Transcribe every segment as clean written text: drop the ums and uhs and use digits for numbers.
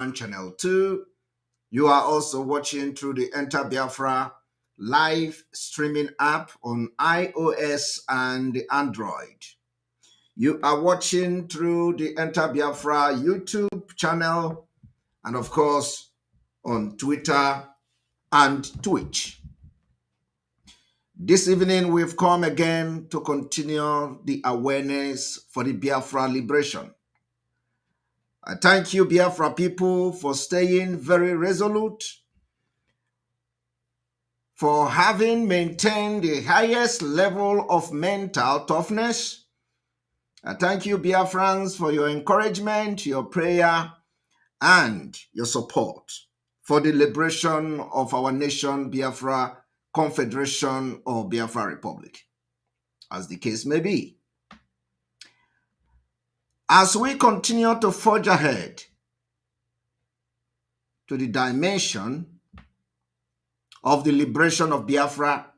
on Channel 2. You are also watching through the Enter Biafra live streaming app on iOS and Android. You are watching through the Enter Biafra YouTube channel and, of course, on Twitter and Twitch. This evening, we've come again to continue the awareness for the Biafra liberation. I thank you, Biafra people, for staying very resolute, for having maintained the highest level of mental toughness. I thank you, Biafrans, for your encouragement, your prayer, and your support for the liberation of our nation, Biafra Confederation or Biafra Republic, as the case may be. As we continue to forge ahead to the dimension of the liberation of Biafra,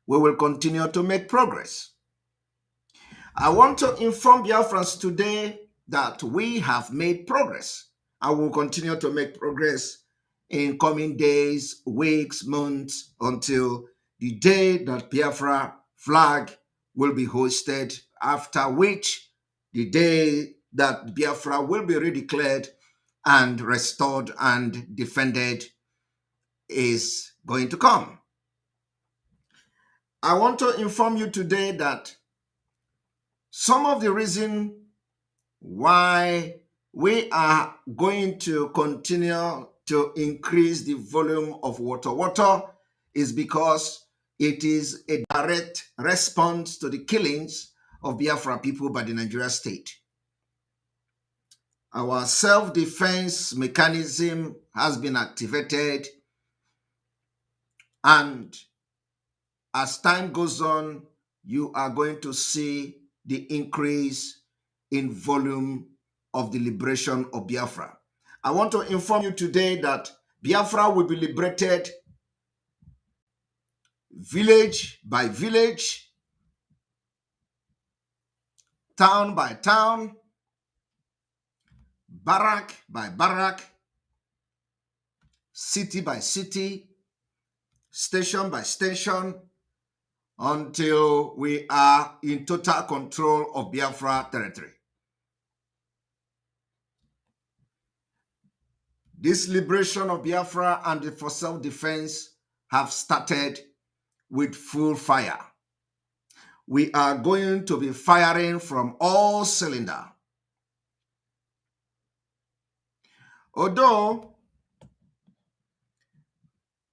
we will continue to make progress. I want to inform Biafrans today that we have made progress and will continue to make progress in coming days, weeks, months, until the day that Biafra flag will be hoisted, after which the day that Biafra will be redeclared and restored and defended is going to come. I want to inform you today that some of the reason why we are going to continue to increase the volume of water is because it is a direct response to the killings of Biafra people by the Nigeria state. Our self-defense mechanism has been activated, and as time goes on, you are going to see the increase in volume of the liberation of Biafra. I want to inform you today that Biafra will be liberated village by village, town by town, barrack by barrack, city by city, station by station, until we are in total control of Biafra territory. This liberation of Biafra and for self-defense have started with full fire. We are going to be firing from all cylinders. Although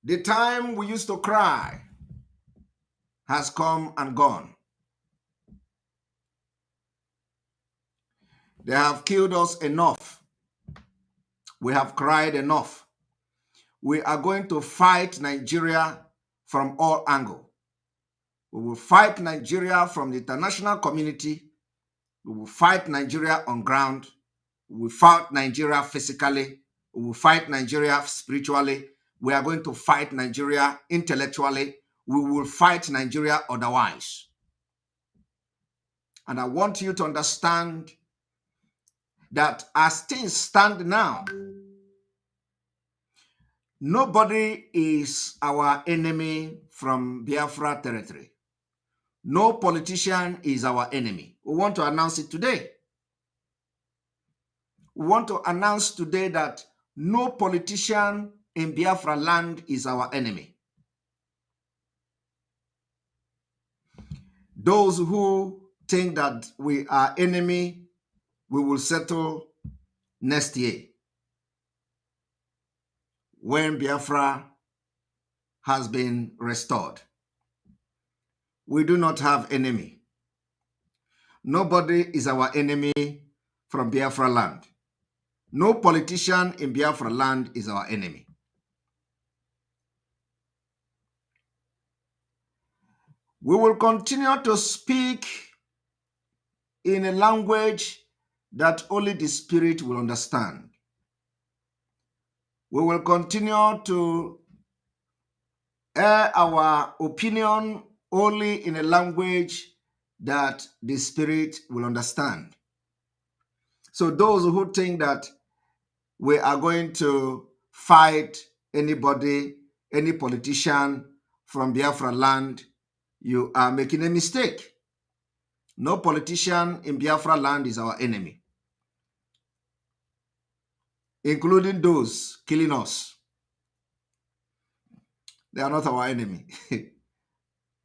the time we used to cry has come and gone. They have killed us enough. We have cried enough. We are going to fight Nigeria from all angles. We will fight Nigeria from the international community. We will fight Nigeria on ground. We will fight Nigeria physically. We will fight Nigeria spiritually. We are going to fight Nigeria intellectually. We will fight Nigeria otherwise. And I want you to understand that as things stand now, nobody is our enemy from Biafra territory. No politician is our enemy. We want to announce it today. We want to announce today that no politician in Biafra land is our enemy. Those who think that we are enemy, we will settle next year when Biafra has been restored. We do not have enemy. Nobody is our enemy from Biafra land. No politician in Biafra land is our enemy. We will continue to speak in a language that only the Spirit will understand. We will continue to air our opinion only in a language that the Spirit will understand. So those who think that we are going to fight anybody, any politician from Biafra land, you are making a mistake. No politician in Biafra land is our enemy, including those killing us. They are not our enemy.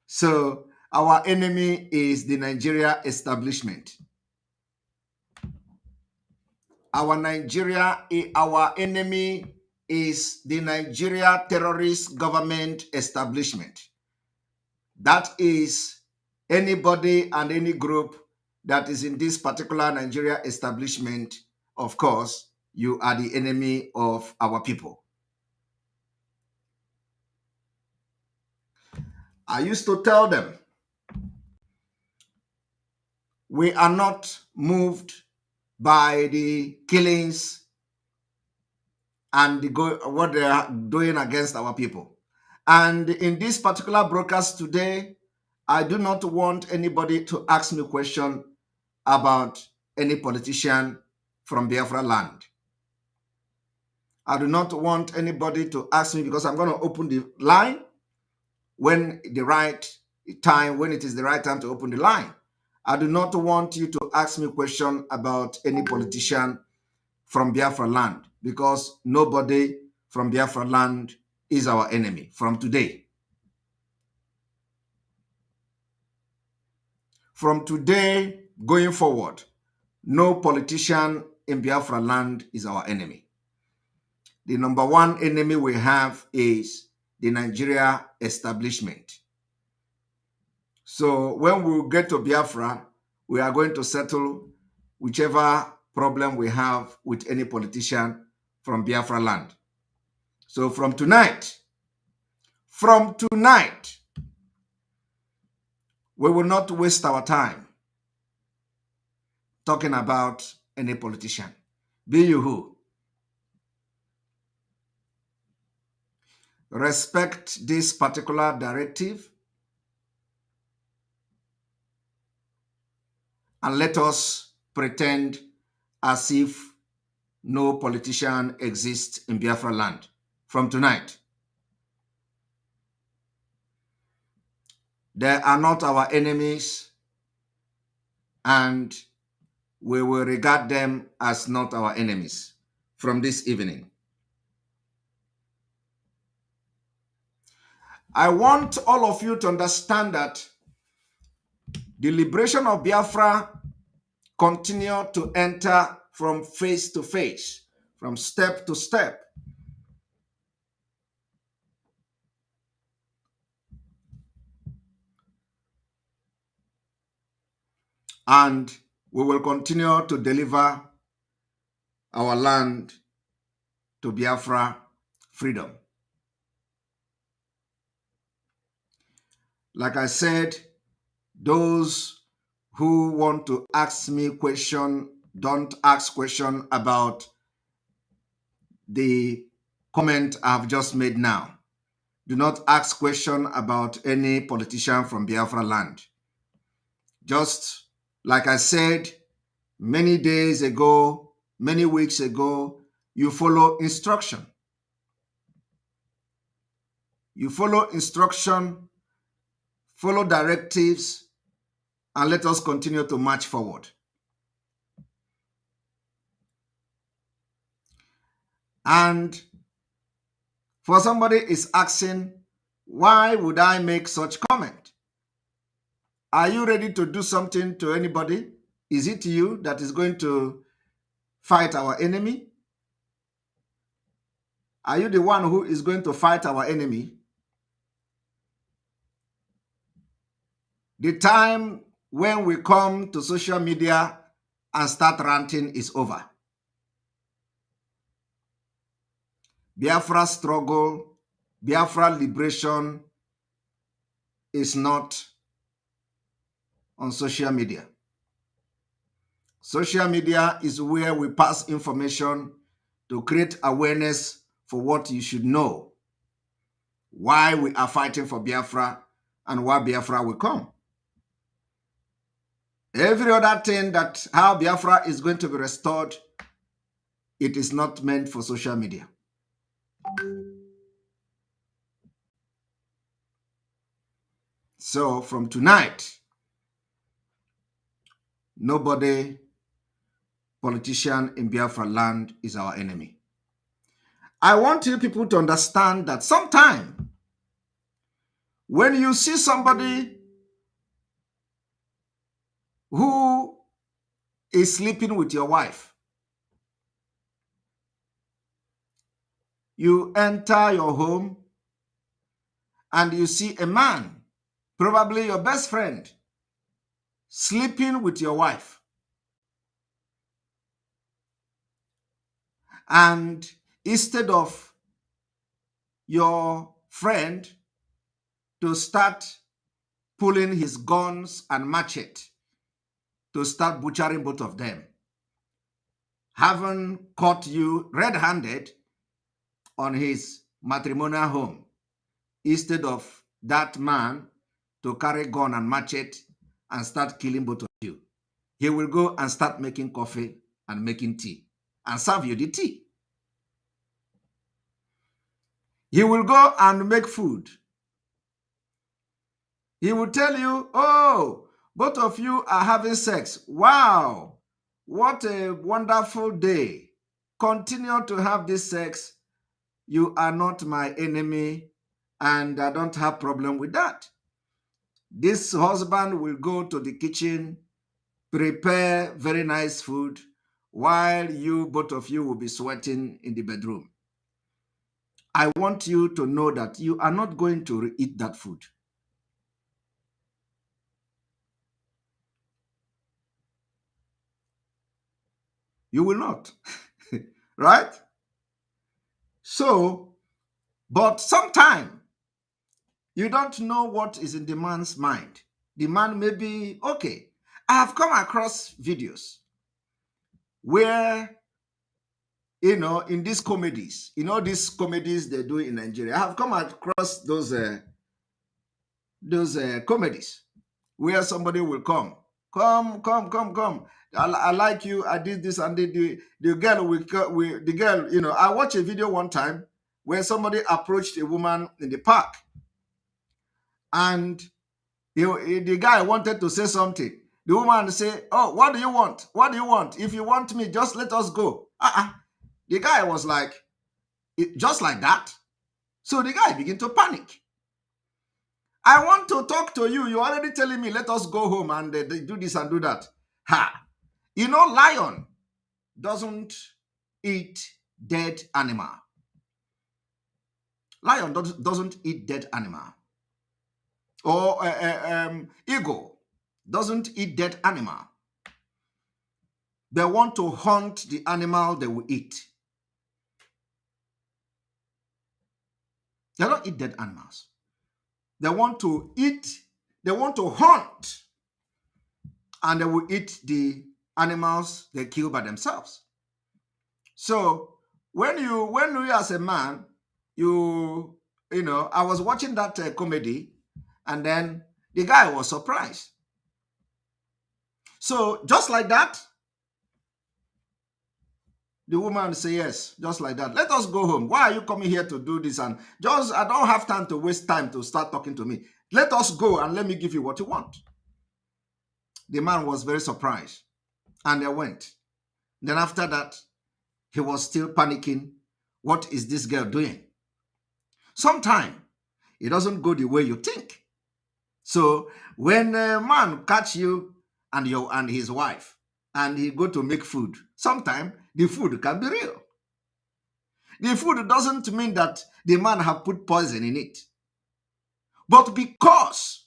So our enemy is the Nigeria establishment. Our enemy is the Nigeria terrorist government establishment. That is anybody and any group that is in this particular Nigeria establishment. Of course, you are the enemy of our people. I used to tell them, we are not moved by the killings and what they are doing against our people. And in this particular broadcast today, I do not want anybody to ask me a question about any politician from Biafra land. I do not want anybody to ask me, because I'm going to open the line when it is the right time to open the line. I do not want you to ask me a question about any politician from Biafra land, because nobody from Biafra land is our enemy from today. From today going forward, no politician in Biafra land is our enemy. The number one enemy we have is the Nigeria establishment. So when we get to Biafra, we are going to settle whichever problem we have with any politician from Biafra land. So from tonight, we will not waste our time talking about any politician, be you who. Respect this particular directive and let us pretend as if no politician exists in Biafra land from tonight. They are not our enemies, and we will regard them as not our enemies from this evening. I want all of you to understand that the liberation of Biafra continue to enter from phase to phase, from step to step. And we will continue to deliver our land to Biafra freedom. Like I said, those who want to ask me question, don't ask question about the comment I've just made now. Do not ask question about any politician from Biafra land. Just like I said many days ago, many weeks ago, you follow instruction. You follow instruction, follow directives, and let us continue to march forward. And for somebody is asking, why would I make such comment? Are you ready to do something to anybody? Is it you that is going to fight our enemy? Are you the one who is going to fight our enemy? The time when we come to social media and start ranting is over. Biafra struggle, Biafra liberation is not on social media. Social media is where we pass information to create awareness for what you should know, why we are fighting for Biafra and why Biafra will come. Every other thing, that how Biafra is going to be restored, It is not meant for social media. So from tonight, nobody, politician in Biafra land is our enemy. I want you people to understand that sometime when you see somebody who is sleeping with your wife, you enter your home and you see a man, probably your best friend, sleeping with your wife. And instead of your friend to start pulling his guns and machete to start butchering both of them, having caught you red-handed on his matrimonial home, instead of that man to carry gun and machete and start killing both of you, he will go and start making coffee and making tea and serve you the tea. He will go and make food. He will tell you, oh, both of you are having sex. Wow, what a wonderful day. Continue to have this sex. You are not my enemy, and I don't have problem with that. This husband will go to the kitchen, prepare very nice food, while you, both of you, will be sweating in the bedroom. I want you to know that you are not going to eat that food. You will not. Right? So, but sometime you don't know what is in the man's mind. The man may be, okay, I have come across videos where, in these comedies, these comedies they do in Nigeria. I have come across those comedies where somebody will come. I like you. I did this, and the girl the girl. I watched a video one time where somebody approached a woman in the park, and the guy wanted to say something. The woman say, "Oh, what do you want? What do you want? If you want me, just let us go." The guy was like, just like that. So the guy began to panic. I want to talk to you. You're already telling me, let us go home and do this and do that. Lion doesn't eat dead animal. Lion doesn't eat dead animal. Or eagle doesn't eat dead animal. They want to hunt the animal they will eat. They don't eat dead animals. They want to hunt, and they will eat the animals they kill by themselves. So when you as a man, I was watching that comedy, and then the guy was surprised. So just like that, the woman say, yes, just like that. Let us go home. Why are you coming here to do this? And I don't have time to waste time to start talking to me. Let us go and let me give you what you want. The man was very surprised, and they went. Then after that, he was still panicking. What is this girl doing? Sometimes it doesn't go the way you think. So when a man catch you and his wife, and he go to make food, sometimes the food can be real. The food doesn't mean that the man have put poison in it. But because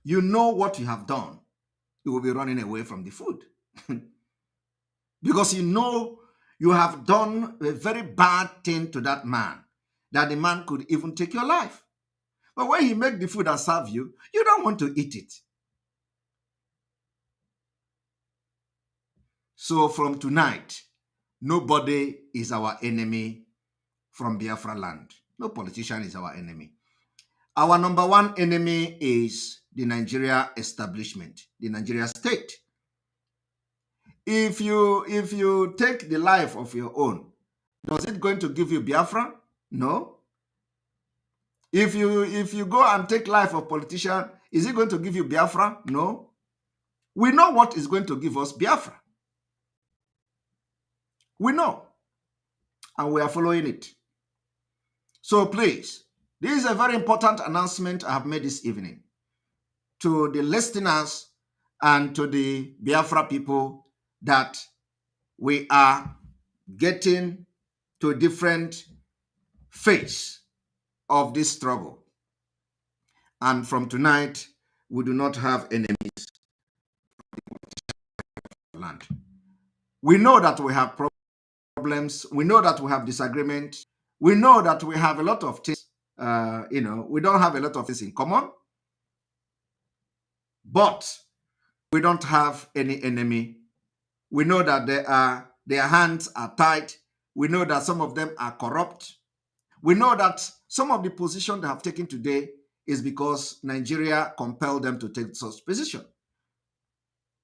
you know what you have done, you will be running away from the food. Because you know you have done a very bad thing to that man, that the man could even take your life. But when he make the food and serve you, you don't want to eat it. So from tonight, nobody is our enemy from Biafra land. No politician is our enemy. Our number one enemy is the Nigeria establishment, the Nigeria state. If you take the life of your own, does it going to give you Biafra? No. If you go and take life of politician, is it going to give you Biafra? No. We know what is going to give us Biafra. We know, and we are following it. So please, this is a very important announcement I have made this evening to the listeners and to the Biafra people, that we are getting to a different phase of this struggle. And from tonight, we do not have enemies in the land. We know that we have problems. We know that we have disagreement. We know that we have a lot of things. We don't have a lot of things in common, but we don't have any enemy. We know that their hands are tied. We know that some of them are corrupt. We know that some of the position they have taken today is because Nigeria compelled them to take such position.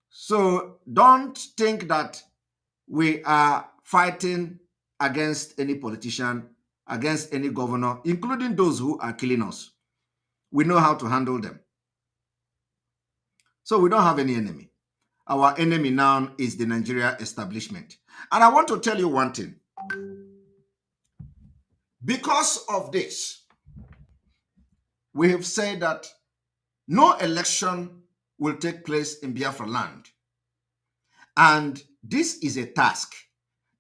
So don't think that we are fighting against any politician, against any governor, including those who are killing us. We know how to handle them. So we don't have any enemy. Our enemy now is the Nigeria establishment. And I want to tell you one thing. Because of this, we have said that no election will take place in Biafra land. And this is a task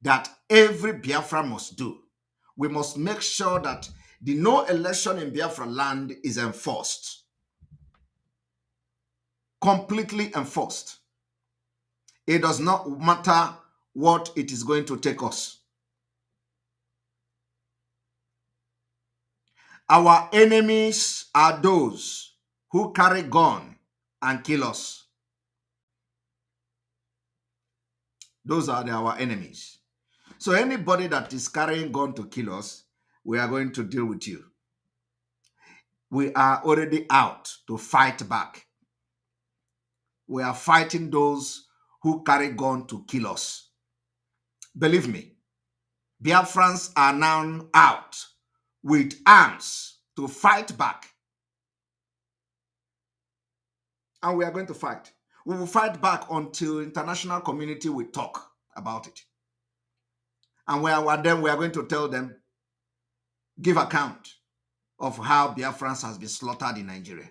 that every Biafra must do. We must make sure that the no election in Biafra land is enforced. Completely enforced. It does not matter what it is going to take us. Our enemies are those who carry gun and kill us. Those are our enemies. So anybody that is carrying gun to kill us, we are going to deal with you. We are already out to fight back. We are fighting those who carry gun to kill us. Believe me, Biafrans are now out with arms to fight back. And we are going to fight. We will fight back until international community will talk about it. And we are going to tell them, give account of how Biafrans has been slaughtered in Nigeria.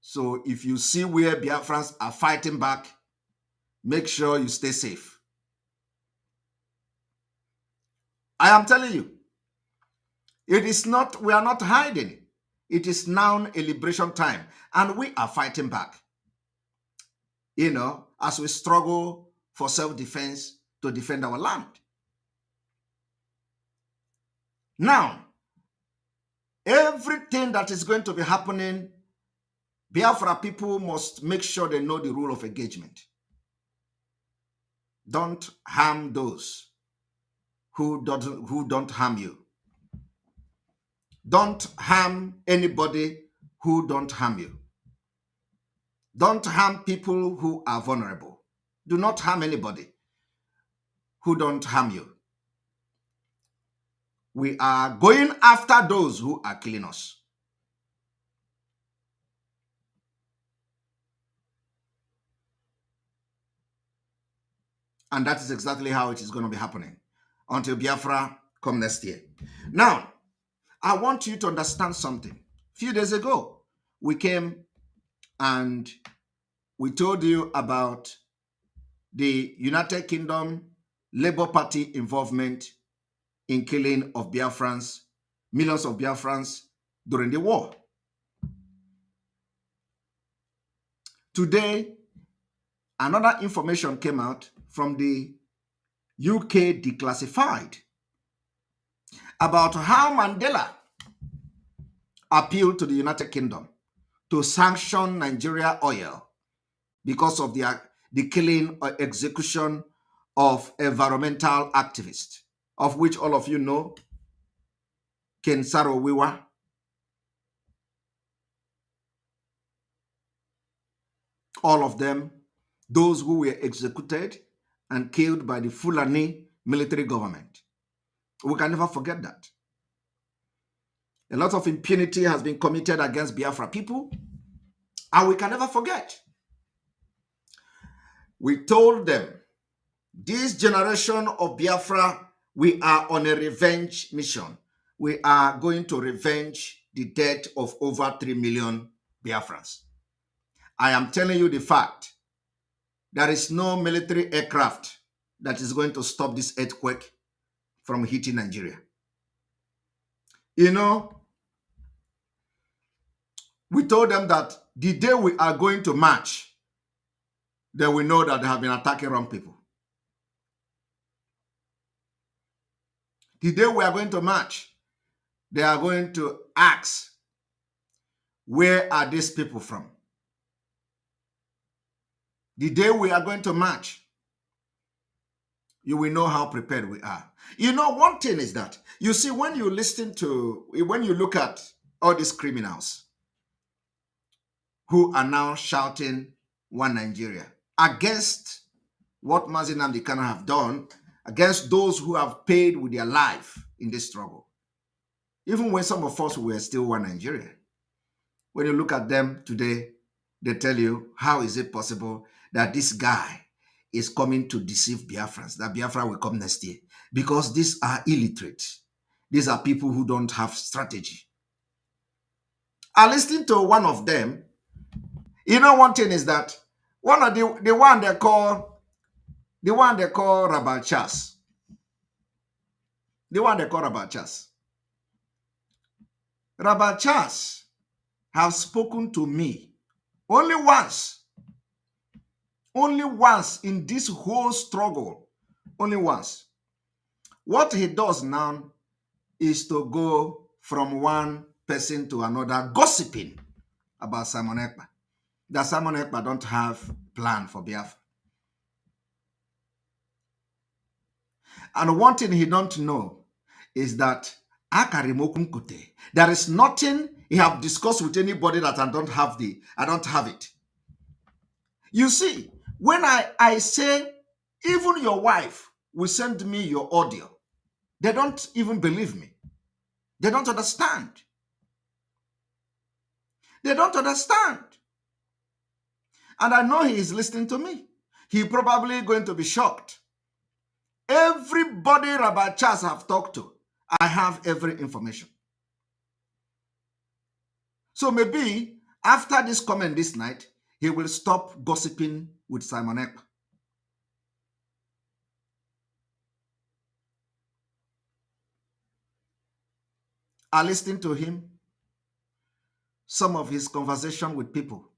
So if you see where Biafrans are fighting back, make sure you stay safe. I am telling you, we are not hiding. It is now a liberation time, and we are fighting back. As we struggle for self-defense to defend our land. Now, everything that is going to be happening, Biafra people must make sure they know the rule of engagement. Don't harm those who don't harm you. Don't harm anybody who don't harm you. Don't harm people who are vulnerable. Do not harm anybody who don't harm you. We are going after those who are killing us. And that is exactly how it is going to be happening until Biafra come next year. Now, I want you to understand something. A few days ago, we came and we told you about the United Kingdom Labour Party involvement in killing of Biafrans, millions of Biafrans during the war. Today, another information came out from the UK Declassified about how Mandela appealed to the United Kingdom to sanction Nigeria oil because of the killing or execution of environmental activists, of which all of you know, Ken Saro-Wiwa, all of them, those who were executed and killed by the Fulani military government. We can never forget that. A lot of impunity has been committed against Biafra people, and we can never forget. We told them, this generation of Biafra, we are on a revenge mission. We are going to revenge the death of over 3 million Biafrans. I am telling you the fact. There is no military aircraft that is going to stop this earthquake from hitting Nigeria. You know, we told them that the day we are going to march, then we know that they have been attacking wrong people. The day we are going to march, they are going to ask, where are these people from? The day we are going to march, you will know how prepared we are. You know, one thing is that, you see, when you look at all these criminals who are now shouting one Nigeria against what Mazi Nnamdi Kanu have done, against those who have paid with their life in this struggle. Even when some of us were still one Nigeria. When you look at them today, they tell you, how is it possible that this guy is coming to deceive Biafrans, that Biafra will come next year? Because these are illiterate. These are people who don't have strategy. I listened to one of them. You know, one thing is that one of the one they call Rabal Chas. The one they call Rabal Chas. Rabal Chas have spoken to me only once in this whole struggle, only once. What he does now is to go from one person to another, gossiping about Simon Ekpa. That Simon Ekpa don't have plan for Biafra. And one thing he don't know is that there is nothing he have discussed with anybody that I don't have it. You see, when I say, even your wife will send me your audio, they don't even believe me. They don't understand. They don't understand. And I know he is listening to me. He probably going to be shocked. Everybody Rabbi Charles have talked to, I have every information. So maybe after this comment this night, he will stop gossiping with Simon Ekpa. I listened to him, some of his conversation with people.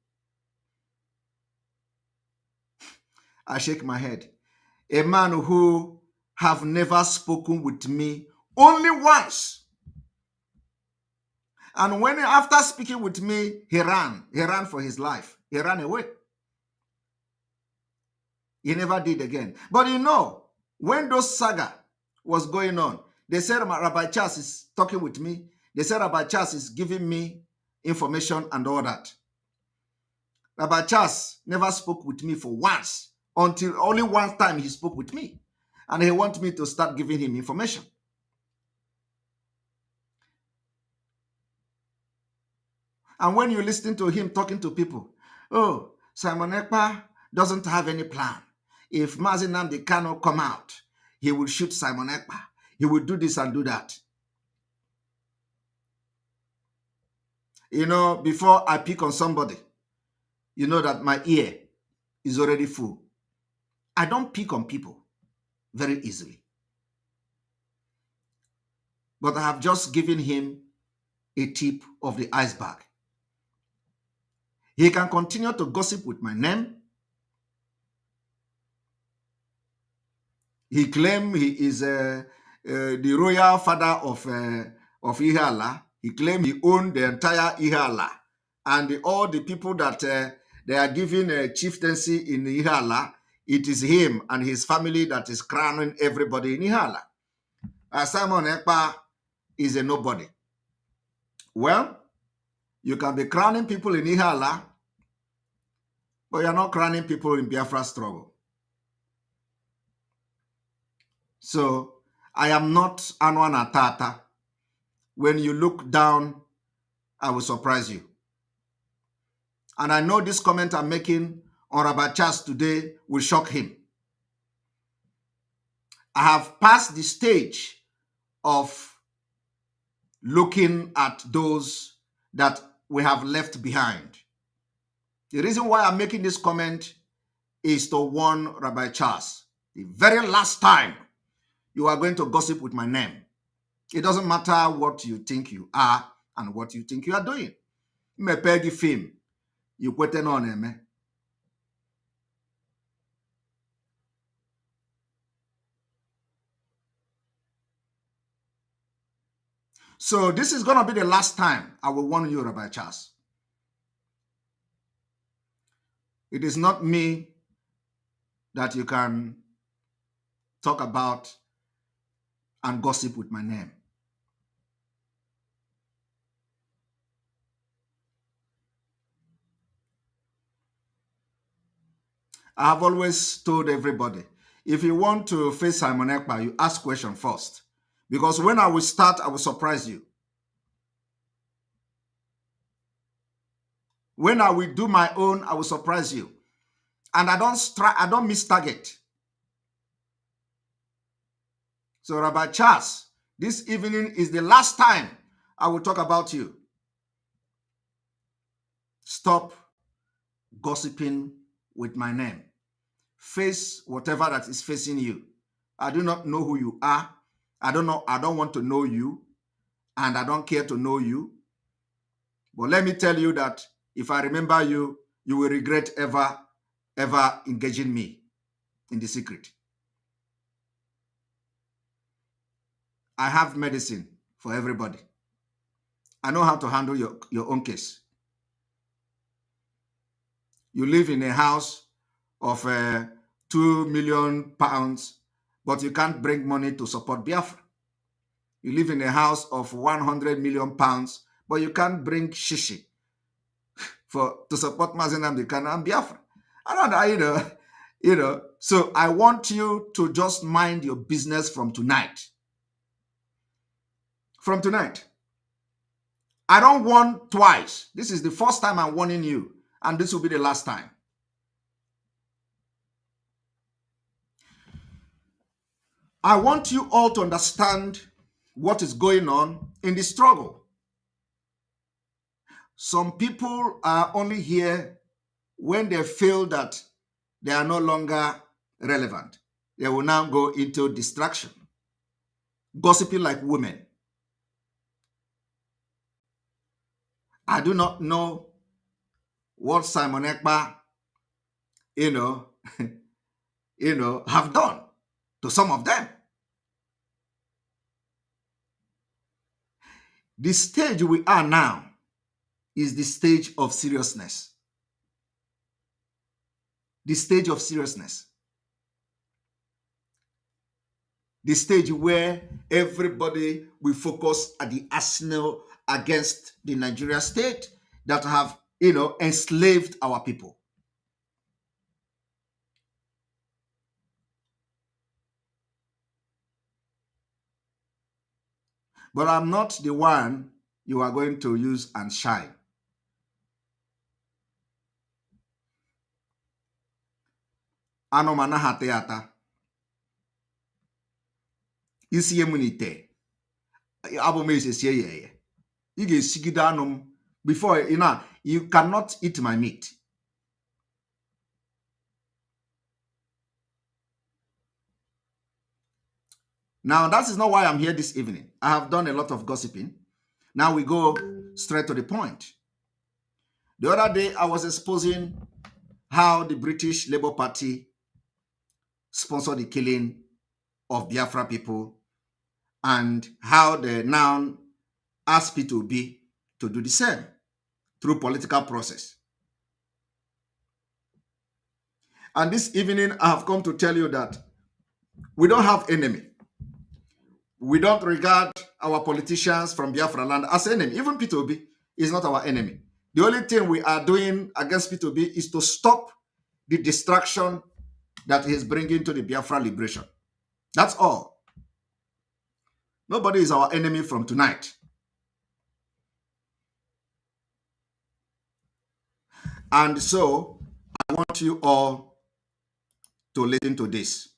I shake my head. A man who have never spoken with me only once. And when after speaking with me, he ran for his life. He ran away. He never did again. But you know, when those saga was going on, they said Rabbi Charles is talking with me. They said Rabbi Charles is giving me information and all that. Rabbi Charles never spoke with me for once, until only one time he spoke with me. And he wants me to start giving him information. And when you listen to him talking to people, oh, Simon Ekpa doesn't have any plan. If Mazi Nnamdi Kanu come out, he will shoot Simon Ekpa. He will do this and do that. You know, before I pick on somebody, you know that my ear is already full. I don't pick on people very easily. But I have just given him a tip of the iceberg. He can continue to gossip with my name. He claims he is the royal father of Ihala. He claims he owned the entire Ihala. And all the people that they are giving a chieftaincy in Ihala, it is him and his family that is crowning everybody in Ihala. Simon Ekpa is a nobody. Well, you can be crowning people in Ihala, but you're not crowning people in Biafra struggle. So I am not Anwan Atata. When you look down, I will surprise you. And I know this comment I'm making on Rabbi Charles today will shock him. I have passed the stage of looking at those that we have left behind. The reason why I'm making this comment is to warn Rabbi Charles. The very last time you are going to gossip with my name, it doesn't matter what you think you are and what you think you are doing. Me pegi film, you put it on him. So this is going to be the last time I will warn you, Rabbi Charles. It is not me that you can talk about and gossip with my name. I have always told everybody, if you want to face Simon Ekpa, you ask question first. Because when I will start, I will surprise you. When I will do my own, I will surprise you. And I don't miss target. So Rabbi Charles, this evening is the last time I will talk about you. Stop gossiping with my name. Face whatever that is facing you. I do not know who you are. I don't want to know you, and I don't care to know you. But let me tell you that if I remember you, you will regret ever engaging me in the secret. I have medicine for everybody. I know how to handle your own case. You live in a house of £2 million, but you can't bring money to support Biafra. You live in a house of £100 million, but you can't bring shishi to support Mazen Amdekan and Biafra. I don't know, So I want you to just mind your business from tonight. From tonight. I don't warn twice. This is the first time I'm warning you, and this will be the last time. I want you all to understand what is going on in the struggle. Some people are only here when they feel that they are no longer relevant. They will now go into distraction, gossiping like women. I do not know what Simon Ekpa, have done to some of them. The stage we are now is the stage of seriousness. The stage of seriousness. The stage where everybody will focus at the arsenal against the Nigeria state that have, enslaved our people. But I'm not the one you are going to use and shine. Ano manahate ata. Isi emunite. Abo me ise sie ye. You get sigida anum before you cannot eat my meat. Now, that is not why I'm here this evening. I have done a lot of gossiping. Now we go straight to the point. The other day, I was exposing how the British Labour Party sponsored the killing of Biafra people and how they now ask P2B to do the same through political process. And this evening, I have come to tell you that we don't have enemy. We don't regard our politicians from Biafra land as enemy. Even P2B is not our enemy. The only thing we are doing against P2B is to stop the distraction that he's bringing to the Biafra liberation. That's all. Nobody is our enemy from tonight. And so I want you all to listen to this.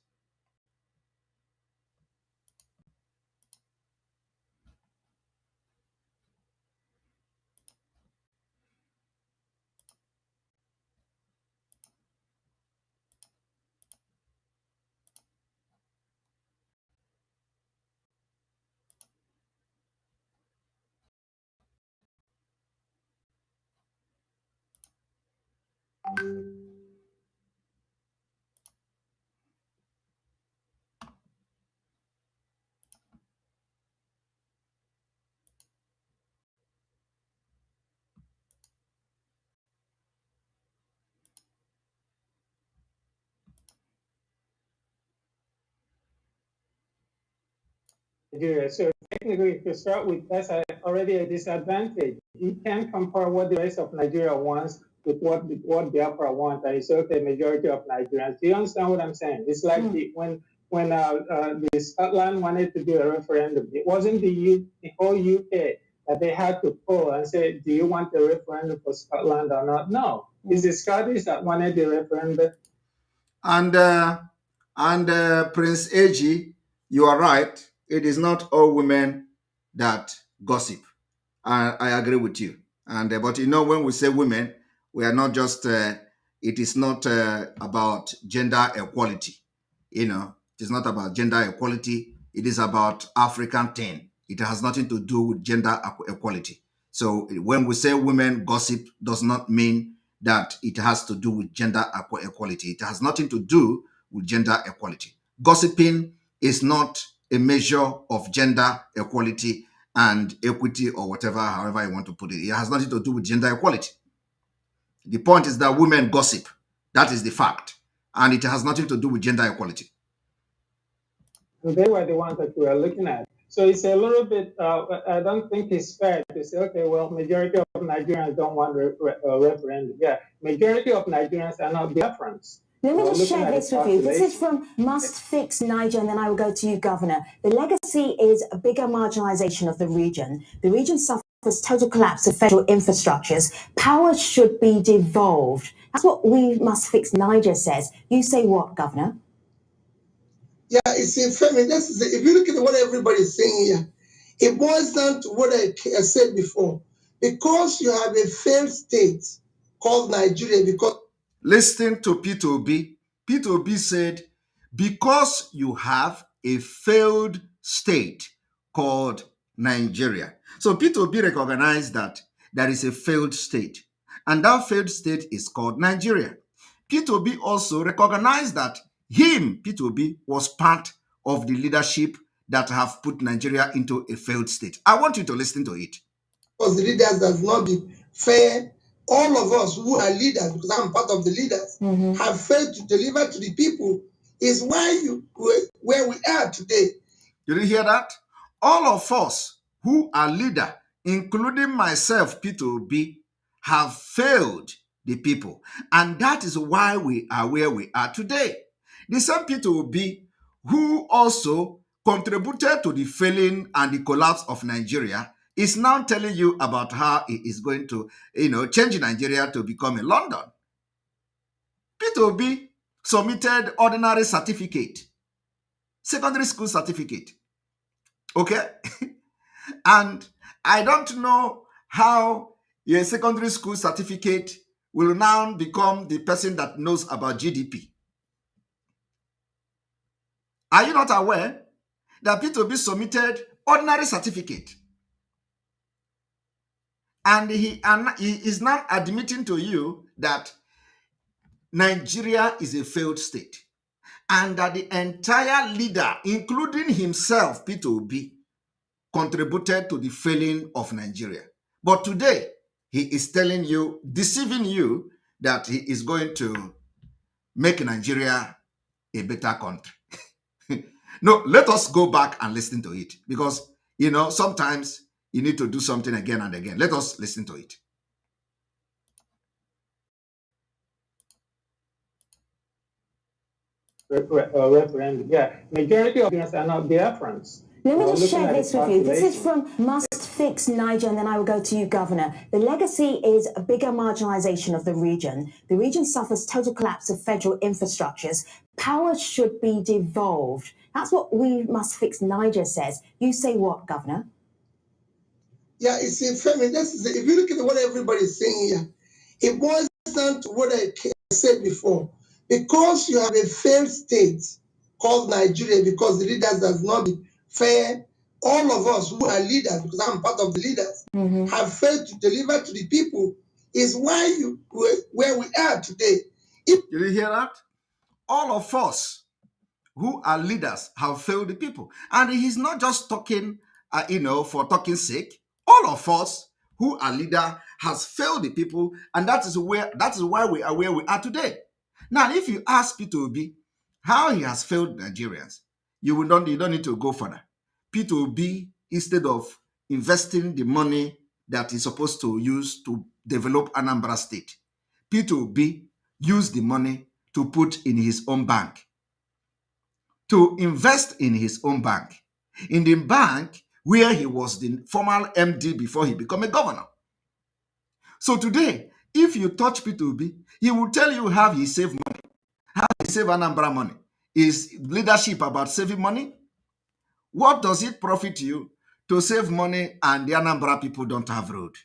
Nigeria. So technically, to start with, that's already a disadvantage. You can't compare what the rest of Nigeria wants with what Biafra wants, and it's okay, majority of Nigerians. Do you understand what I'm saying? It's like when the Scotland wanted to do a referendum, it wasn't the whole UK that they had to pull and say, do you want a referendum for Scotland or not? No, it's the Scottish that wanted the referendum. And Prince AG, you are right. It is not all women that gossip. I agree with you. And but you know, when we say women, we are not just. It is not about gender equality. You know, it is not about gender equality. It is about African thing. It has nothing to do with gender equality. So when we say women gossip, does not mean that it has to do with gender equality. It has nothing to do with gender equality. Gossiping is not a measure of gender equality and equity or whatever, however you want to put it. It has nothing to do with gender equality. The point is that women gossip. That is the fact. And it has nothing to do with gender equality. They were the ones that we were looking at. So it's a little bit, I don't think it's fair to say, okay, well, majority of Nigerians don't want a referendum. Yeah, majority of Nigerians are not Biafrans. Let me just share this with you. This is from Must Fix Niger, and then I will go to you, Governor. The legacy is a bigger marginalization of the region. The region suffers total collapse of federal infrastructures. Power should be devolved. That's what We Must Fix Niger says. You say what, Governor? Yeah, it's a feminine. If you look at what everybody's saying here, it boils down to what I said before. Because you have a failed state called Nigeria, because listen to P2B. P2B said, because you have a failed state called Nigeria. So P2B recognized that there is a failed state, and that failed state is called Nigeria. P2B also recognized that P2B, was part of the leadership that have put Nigeria into a failed state. I want you to listen to it. Because the leaders does not be fair. All of us who are leaders, because I'm part of the leaders, have failed to deliver to the people. Is why where we are today. Did you hear that? All of us who are leader, including myself, P2B, have failed the people. And that is why we are where we are today. The same P2B who also contributed to the failing and the collapse of Nigeria is now telling you about how he is going to, change Nigeria to become a London. P2B submitted ordinary certificate, secondary school certificate. Okay? And I don't know how a secondary school certificate will now become the person that knows about GDP. Are you not aware that P2B submitted ordinary certificate? And he is now admitting to you that Nigeria is a failed state. And that the entire leader, including himself, P2B, contributed to the failing of Nigeria. But today, he is telling you, deceiving you, that he is going to make Nigeria a better country. No, let us go back and listen to it. Because, sometimes you need to do something again and again. Let us listen to it. referendum. Yeah, majority of Nigerians are not Biafrans. Let me just Looking share at the this with you. This is population. from Must Fix Niger, and then I will go to you, Governor. The legacy is a bigger marginalization of the region. The region suffers total collapse of federal infrastructures. Power should be devolved. That's what We Must Fix Niger says. You say what, Governor? Yeah, you see, Femi, if you look at what everybody's saying here, it boils down to what I said before. Because you have a failed state called Nigeria, because the leaders have not been fair, all of us who are leaders, because I'm part of the leaders, have failed to deliver to the people, is why where we are today. Did you hear that? All of us who are leaders have failed the people. And he's not just talking, for talking sake. All of us who are leader has failed the people, and that is why we are where we are today. Now, if you ask Peter Obi how he has failed Nigerians, you don't need to go further. Peter Obi, instead of investing the money that he's supposed to use to develop Anambra State, Peter Obi used the money to put in his own bank, to invest in his own bank, in the bank where he was the former MD before he became a governor. So today, if you touch Peter Obi, he will tell you how he saved money, how he saved Anambra money. Is leadership about saving money? What does it profit you to save money and the Anambra people don't have road?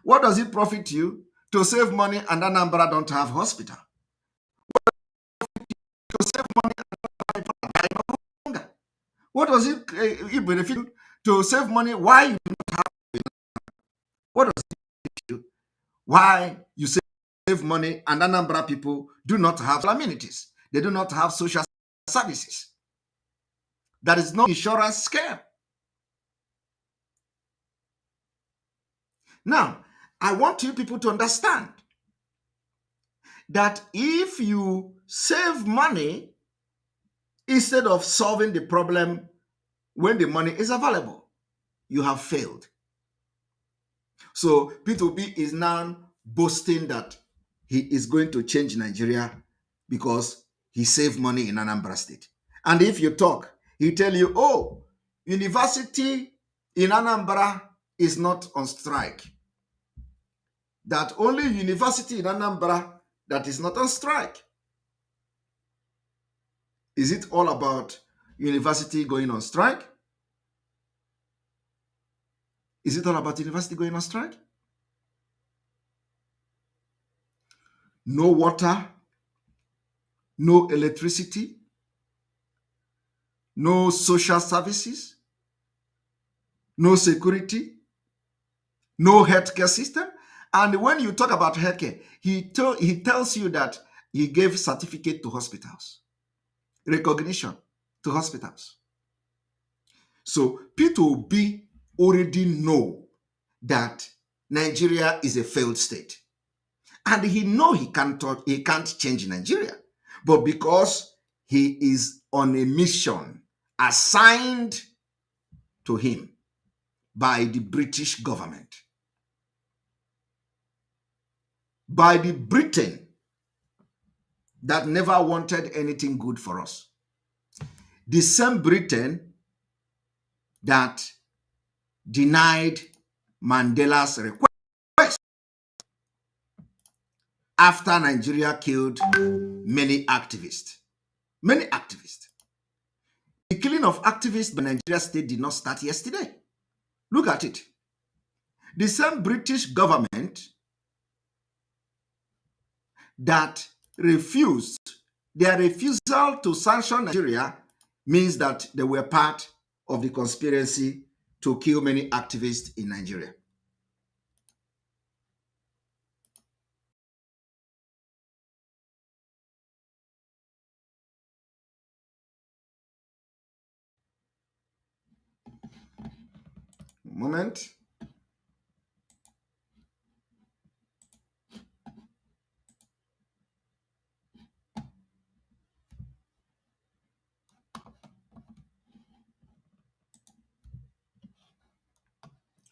What does it profit you to save money and Anambra don't have hospital? To save money and Anambra die no hunger? What does it benefit you to save money? Why you do not have? What does it benefit you? Why you save money and Anambra people do not have amenities? They do not have social services. There is no insurance scale. Now, I want you people to understand that if you save money instead of solving the problem when the money is available, you have failed. So Peter Obi is now boasting that he is going to change Nigeria because he saved money in Anambra State. And if you talk, he tell you, oh, university in Anambra is not on strike. That only university in Anambra that is not on strike. Is it all about university going on strike? Is it all about university going on strike? No water, no electricity, no social services, no security, no healthcare system. And when you talk about healthcare, he tells you that he gave certificate to hospitals, recognition to hospitals. So Peter Obi already know that Nigeria is a failed state. And he know he can't change Nigeria. But because he is on a mission assigned to him by the British government, by the Britain that never wanted anything good for us. The same Britain that denied Mandela's request after Nigeria killed many activists. Many activists. The killing of activists by Nigeria state did not start yesterday. Look at it. The same British government that refused, their refusal to sanction Nigeria means that they were part of the conspiracy to kill many activists in Nigeria. Moment.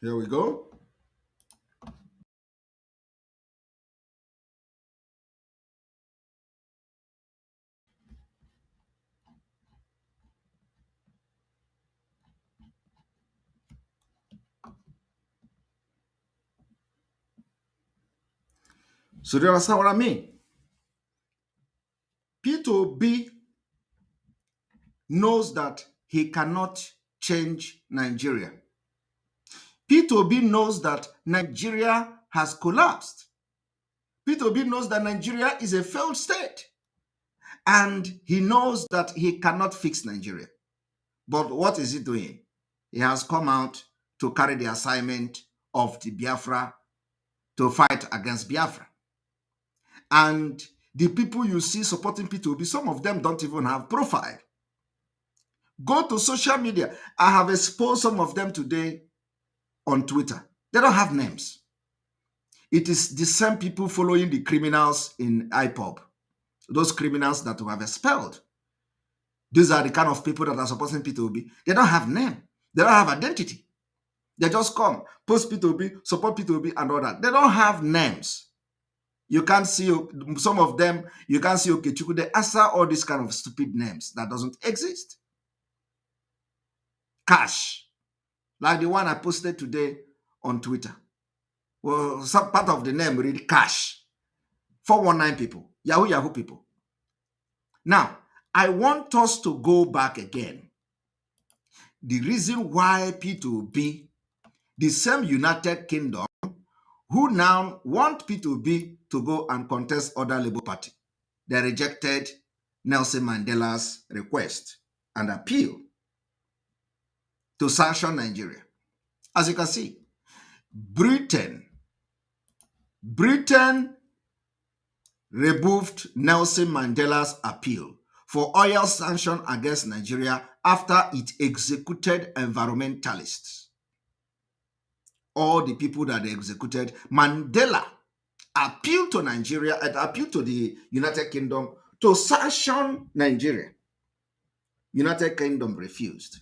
Here we go. So do you understand what I mean? P2B knows that he cannot change Nigeria. P2B knows that Nigeria has collapsed. P2B knows that Nigeria is a failed state. And he knows that he cannot fix Nigeria. But what is he doing? He has come out to carry the assignment of the Biafra to fight against Biafra. And the people you see supporting P2B, some of them don't even have profile. Go to social media. I have exposed some of them today on Twitter. They don't have names. It is the same people following the criminals in IPOB, those criminals that we have expelled. These are the kind of people that are supporting P2B. They don't have name. They don't have identity. They just come, post P2B, support P2B and all that. They don't have names. You can't see some of them, you can't see Okechukwu. They answer all these kind of stupid names that doesn't exist. Cash, like the one I posted today on Twitter. Well, some part of the name read Cash. 419 people, Yahoo people. Now, I want us to go back again. The reason why P2B, the same United Kingdom, who now want P2B to go and contest other Labour Party, they rejected Nelson Mandela's request and appeal to sanction Nigeria. As you can see, Britain removed Nelson Mandela's appeal for oil sanction against Nigeria after it executed environmentalists. All the people that they executed, Mandela appealed to Nigeria and appealed to the United Kingdom to sanction Nigeria. United Kingdom refused.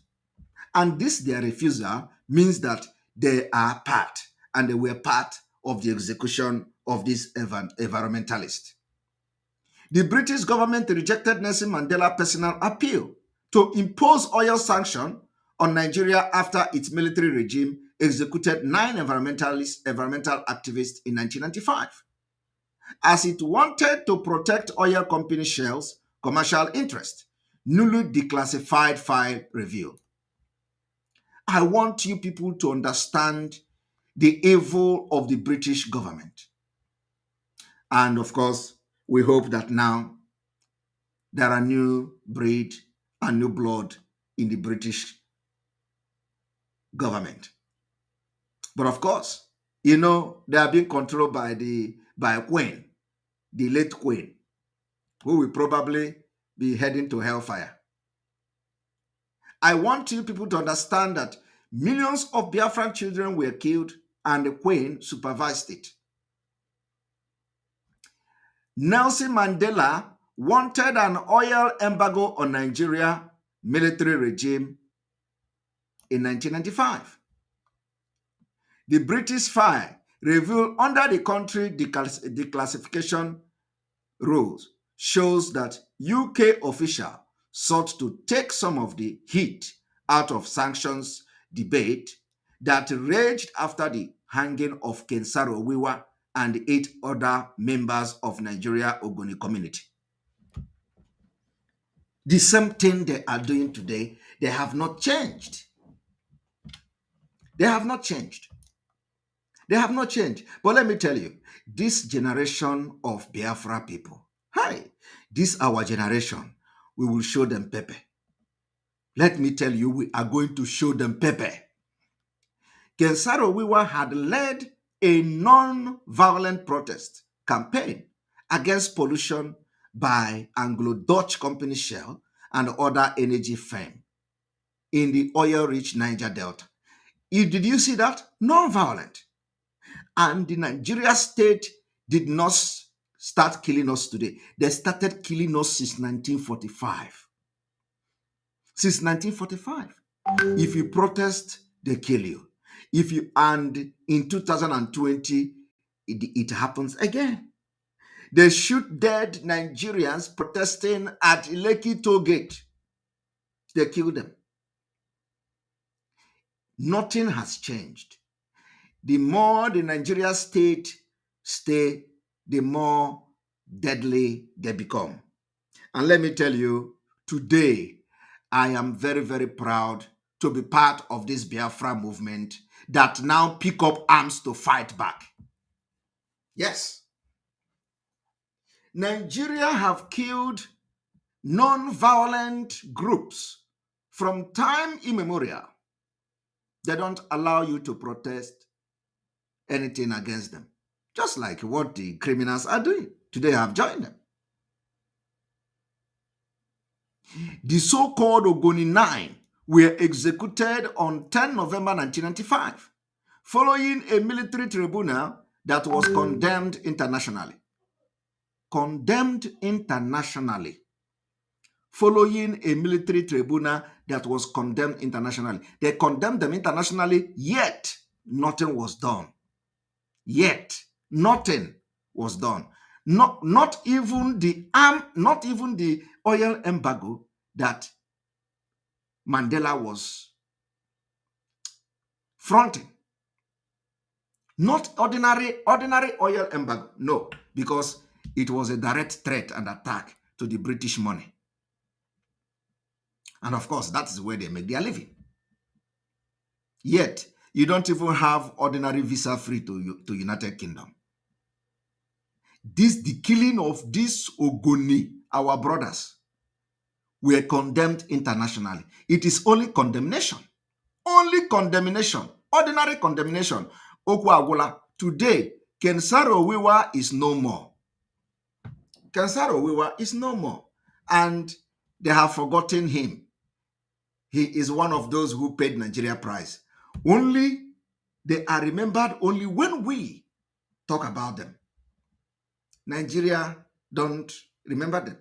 And this, their refusal, means that they are part, and they were part of the execution of this environmentalist. The British government rejected Nelson Mandela's personal appeal to impose oil sanction on Nigeria after its military regime executed 9 environmental activists in 1995, as it wanted to protect oil company Shell's commercial interest, newly declassified file revealed. I want you people to understand the evil of the British government. And of course, we hope that now there are new breed and new blood in the British government. But of course, you know, they are being controlled by Queen, the late Queen, who will probably be heading to hellfire. I want you people to understand that millions of Biafran children were killed and the Queen supervised it. Nelson Mandela wanted an oil embargo on Nigeria military regime in 1995. The British file revealed under the country declassification rules shows that UK officials sought to take some of the heat out of sanctions debate that raged after the hanging of Kensaro Wiwa and 8 other members of Nigeria Ogoni community. The same thing they are doing today, they have not changed. They have not changed. They have not changed. But let me tell you, this generation of Biafra people, this our generation, we will show them pepper. Let me tell you, we are going to show them pepper. Kensaro Wiwa had led a non-violent protest campaign against pollution by Anglo-Dutch company Shell and other energy firms in the oil-rich Niger Delta. Did you see that? Non-violent. And the Nigeria state did not start killing us today. They started killing us since 1945. Since 1945. If you protest, they kill you. And in 2020, it happens again. They shoot dead Nigerians protesting at Lekki toll gate. They kill them. Nothing has changed. The more the Nigeria state stay the more deadly they become. And let me tell you, today, I am very, very proud to be part of this Biafra movement that now pick up arms to fight back. Yes. Nigeria have killed non-violent groups from time immemorial. They don't allow you to protest anything against them. Just like what the criminals are doing. Today I have joined them. The so-called Ogoni 9 were executed on 10 November 1995 following a military tribunal that was condemned internationally. Condemned internationally. Following a military tribunal that was condemned internationally. They condemned them internationally, yet nothing was done. Yet nothing was done. Not even the oil embargo that Mandela was fronting. Not ordinary oil embargo. No, because it was a direct threat and attack to the British money. And of course, that is where they make their living. Yet, you don't even have ordinary visa free to United Kingdom. The killing of these Ogoni, our brothers, were condemned internationally. It is only condemnation. Only condemnation. Ordinary condemnation. Okwagola. Today, Kensaro Wiwa is no more. Kensaro Wiwa is no more. And they have forgotten him. He is one of those who paid Nigeria price. Only they are remembered only when we talk about them. Nigeria don't remember them.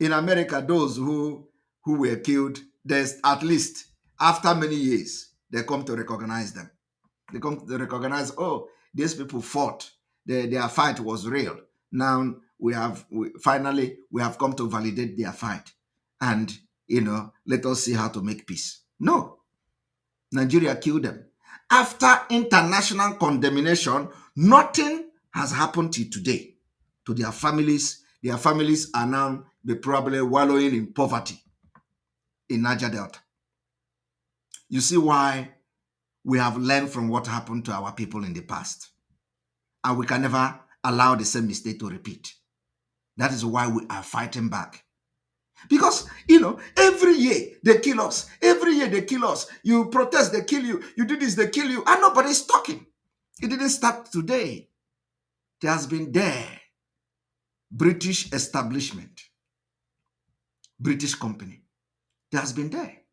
In America, those who were killed, there's at least after many years, they come to recognize them. They come to recognize, oh, these people fought. Their fight was real. Now we have come to validate their fight. And, let us see how to make peace. No. Nigeria killed them. After international condemnation, nothing has happened till today to their families. Their families are now probably wallowing in poverty in Niger Delta. You see why we have learned from what happened to our people in the past. And we can never allow the same mistake to repeat. That is why we are fighting back. Because, every year they kill us. Every year they kill us. You protest, they kill you. You do this, they kill you. And nobody's talking. It didn't start today. It has been there. British establishment. British company. It has been there.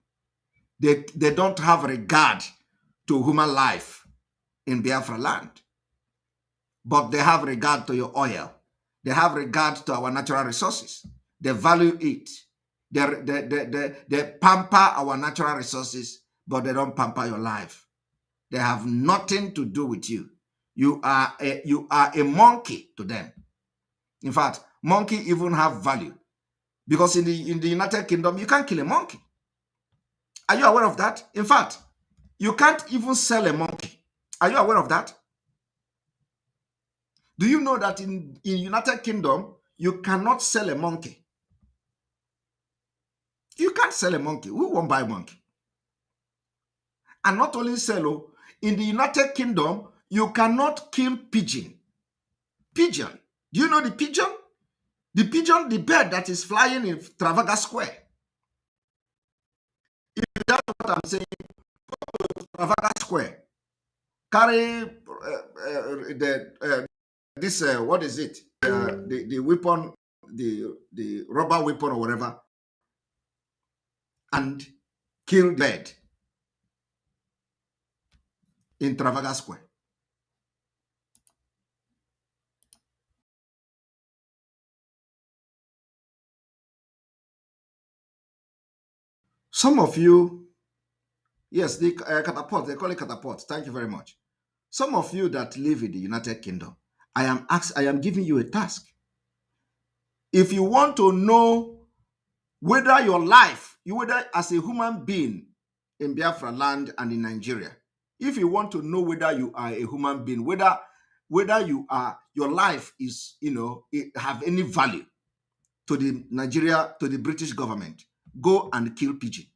They don't have regard to human life in Biafra land. But they have regard to your oil. They have regard to our natural resources. They value it. They pamper our natural resources, but they don't pamper your life. They have nothing to do with you. You are a monkey to them. In fact, monkey even have value. Because in the United Kingdom, you can't kill a monkey. Are you aware of that? In fact, you can't even sell a monkey. Are you aware of that? Do you know that in United Kingdom, you cannot sell a monkey? You can't sell a monkey. Who won't buy a monkey? And not only sell, in the United Kingdom, you cannot kill pigeon. Pigeon. Do you know the pigeon? The pigeon, the bird that is flying in Trafalgar Square. If that's what I'm saying, Trafalgar Square. Carry what is it? The weapon, the rubber weapon or whatever, and kill the bird in Trafalgar Square. Some of you, yes, the catapult, they call it catapult. Thank you very much. Some of you that live in the United Kingdom, I am giving you a task. If you want to know whether your life, whether as a human being in Biafra land and in Nigeria, if you want to know whether you are a human being, whether whether your life is, it have any value to the British government, go and kill pigeon.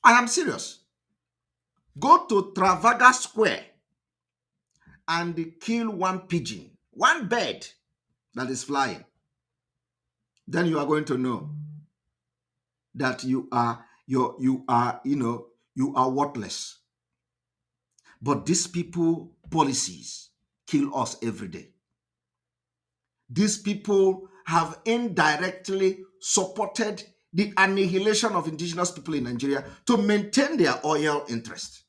I am serious. Go to Trafalgar Square and kill one pigeon, one bird that is flying. Then you are going to know that you are worthless. But these people policies kill us every day. These people have indirectly supported the annihilation of indigenous people in Nigeria to maintain their oil interest.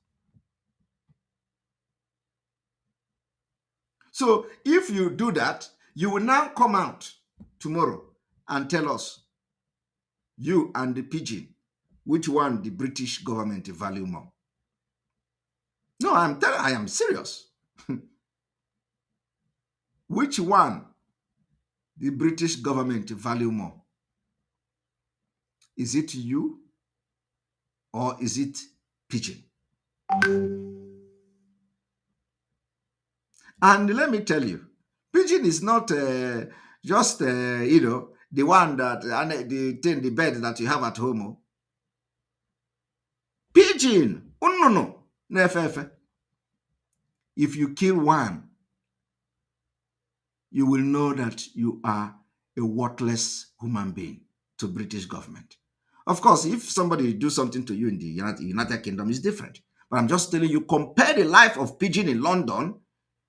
So if you do that, you will now come out tomorrow and tell us, you and the pigeon, which one the British government value more. No, I am serious. Which one the British government value more? Is it you or is it pigeon? And let me tell you, pigeon is not just the one that the bed that you have at home. Pigeon, no. If you kill one, you will know that you are a worthless human being to British government. Of course, if somebody do something to you in the United Kingdom, it's different. But I'm just telling you, compare the life of pigeon in London,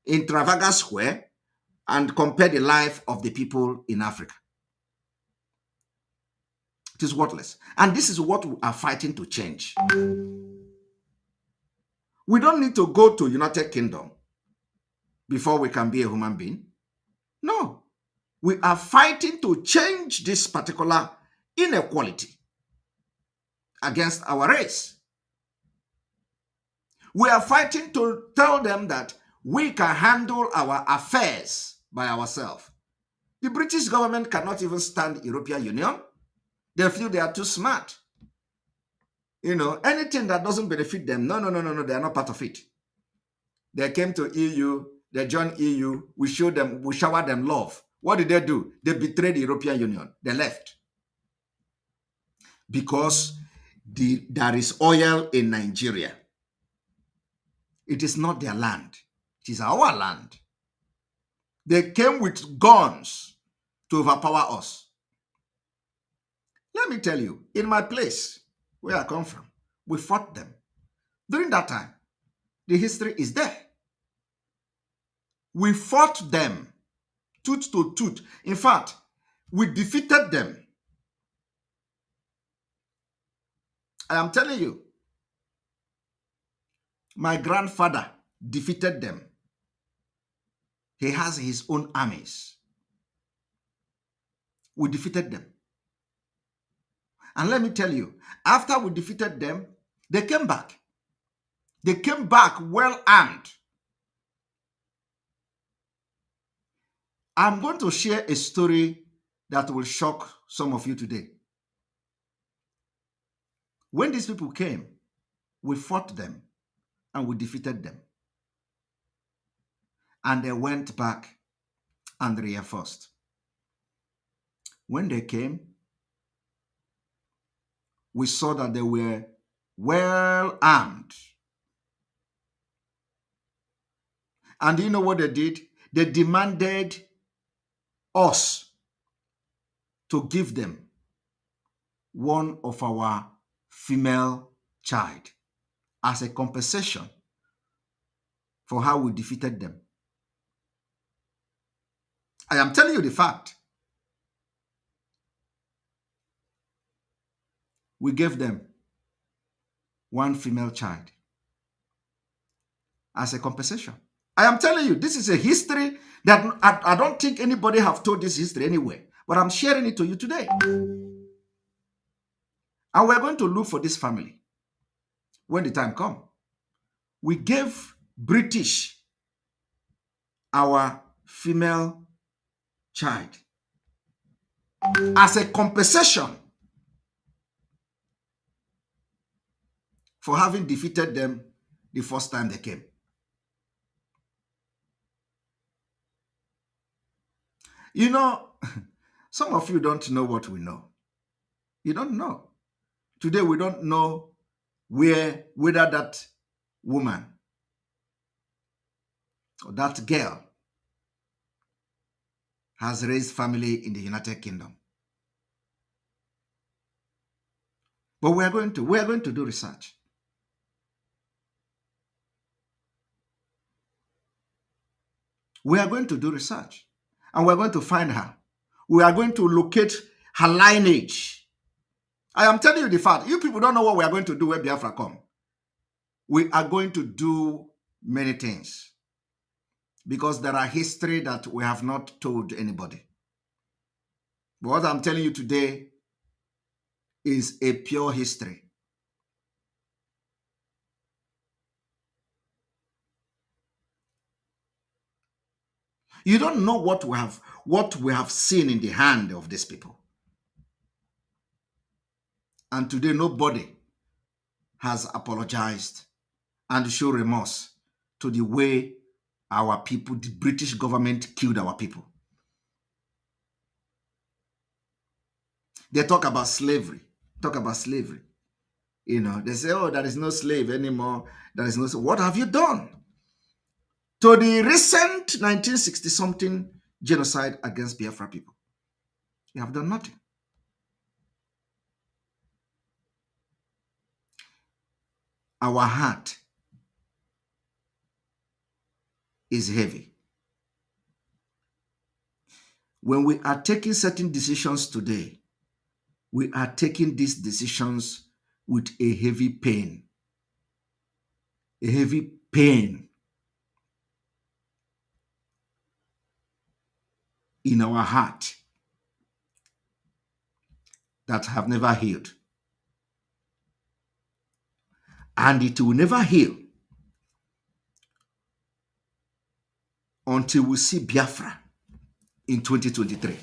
in Trafalgar Square, and compare the life of the people in Africa. It is worthless. And this is what we are fighting to change. We don't need to go to United Kingdom before we can be a human being. No. We are fighting to change this particular inequality against our race. We are fighting to tell them that we can handle our affairs by ourselves. The British government cannot even stand European Union. They feel they are too smart. Anything that doesn't benefit them, no, they are not part of it. They came to EU, they joined EU, we showered them love. What did they do? They betrayed the European Union. They left. Because there is oil in Nigeria. It is not their land. It is our land. They came with guns to overpower us. Let me tell you, in my place, where I come from, we fought them. During that time, the history is there. We fought them tooth to tooth. In fact, we defeated them. I am telling you, my grandfather defeated them. He has his own armies. We defeated them. And let me tell you, after we defeated them, they came back. They came back well armed. I'm going to share a story that will shock some of you today. When these people came, we fought them and we defeated them. And they went back and reinforced. When they came, we saw that they were well armed. And you know what they did? They demanded us to give them one of our female child as a compensation for how we defeated them. I am telling you the fact. We gave them one female child as a compensation. I am telling you, this is a history that I don't think anybody have told this history anywhere, but I'm sharing it to you today. And we're going to look for this family when the time comes. We gave British our female child as a compensation for having defeated them the first time they came. You know, some of you don't know what we know. You don't know. Today we don't know whether that woman or that girl has raised family in the United Kingdom. But we are going to do research. We are going to do research. And we're going to find her. We are going to locate her lineage. I am telling you the fact. You people don't know what we are going to do when Biafra come. We are going to do many things because there are history that we have not told anybody. But what I'm telling you today is a pure history. You don't know what we have seen in the hand of these people. And today nobody has apologized and shown remorse to the way our people, the British government, killed our people. They talk about slavery. You know, they say, oh, there is no slave anymore. There is no. What have you done to the recent 1960-something genocide against Biafra people? You have done nothing. Our heart is heavy. When we are taking certain decisions today, we are taking these decisions with a heavy pain. A heavy pain in our heart that have never healed. And it will never heal until we see Biafra in 2023.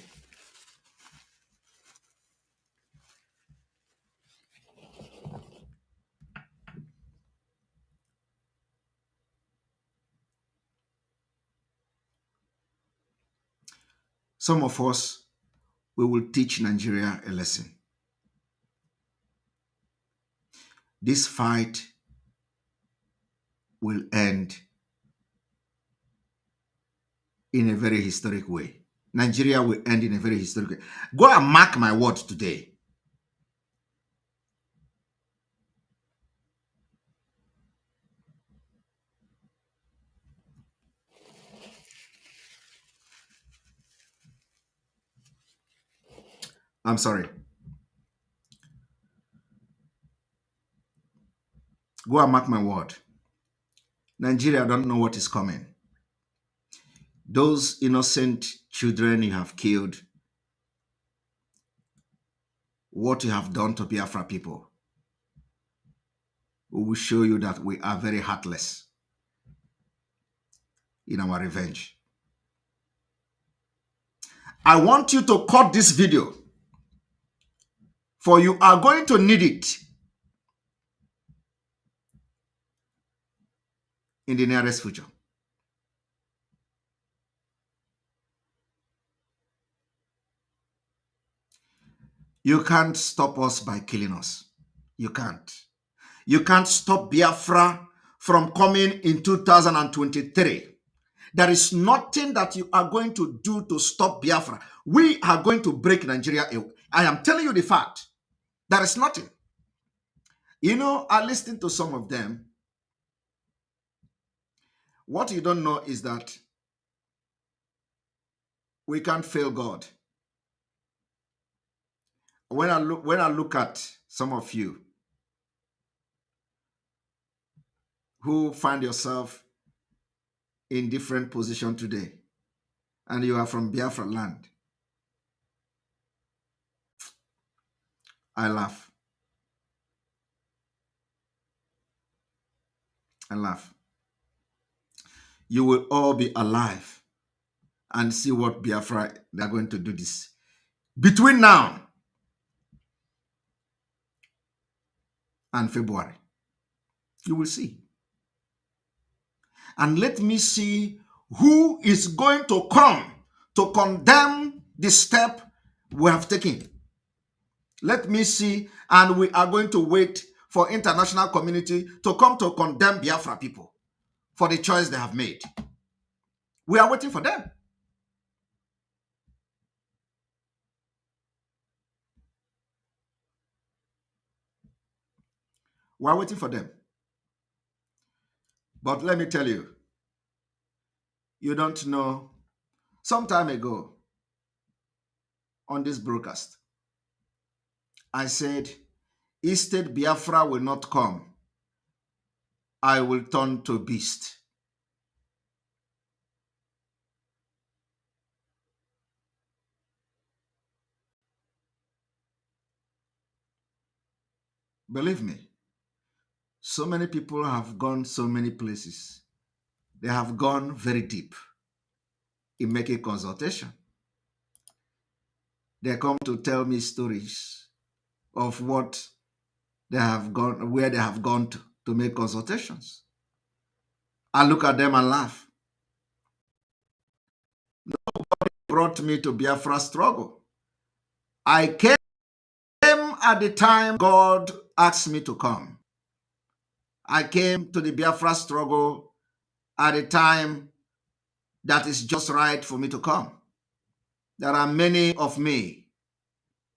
Some of us, we will teach Nigeria a lesson. This fight will end in a very historic way. Nigeria will end in a very historic way. Go and mark my words today. I'm sorry. Go and mark my word. Nigeria don't know what is coming. Those innocent children you have killed, what you have done to Biafra people, we will show you that we are very heartless in our revenge. I want you to cut this video, for you are going to need it in the nearest future. You can't stop us by killing us. You can't. You can't stop Biafra from coming in 2023. There is nothing that you are going to do to stop Biafra. We are going to break Nigeria. I am telling you the fact. There is nothing. You know, I listened to some of them. What you don't know is that we can't fail God. When I look at some of you who find yourself in different position today, and you are from Biafra land, I laugh. I laugh. You will all be alive and see what Biafra, they are going to do this. Between now and February, you will see. And let me see who is going to come to condemn the step we have taken. Let me see, and we are going to wait for international community to come to condemn Biafra people for the choice they have made. We are waiting for them. We are waiting for them. But let me tell you, you don't know, some time ago on this broadcast, I said, instead Biafra will not come, I will turn to beast. Believe me, so many people have gone so many places. They have gone very deep in making consultation. They come to tell me stories of what they have gone, where they have gone to make consultations. I look at them and laugh. Nobody brought me to Biafra struggle. I came at the time God asked me to come. I came to the Biafra struggle at a time that is just right for me to come. There are many of me.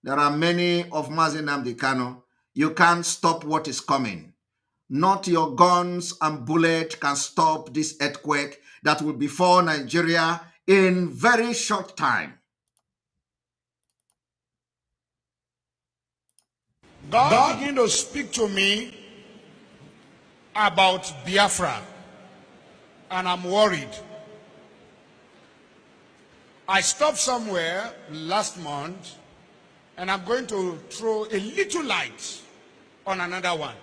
There are many of Mazi Nnamdi Kanu. You can't stop what is coming. Not your guns and bullets can stop this earthquake that will befall Nigeria in very short time. God began to speak to me about Biafra, and I'm worried. I stopped somewhere last month, and I'm going to throw a little light on another one.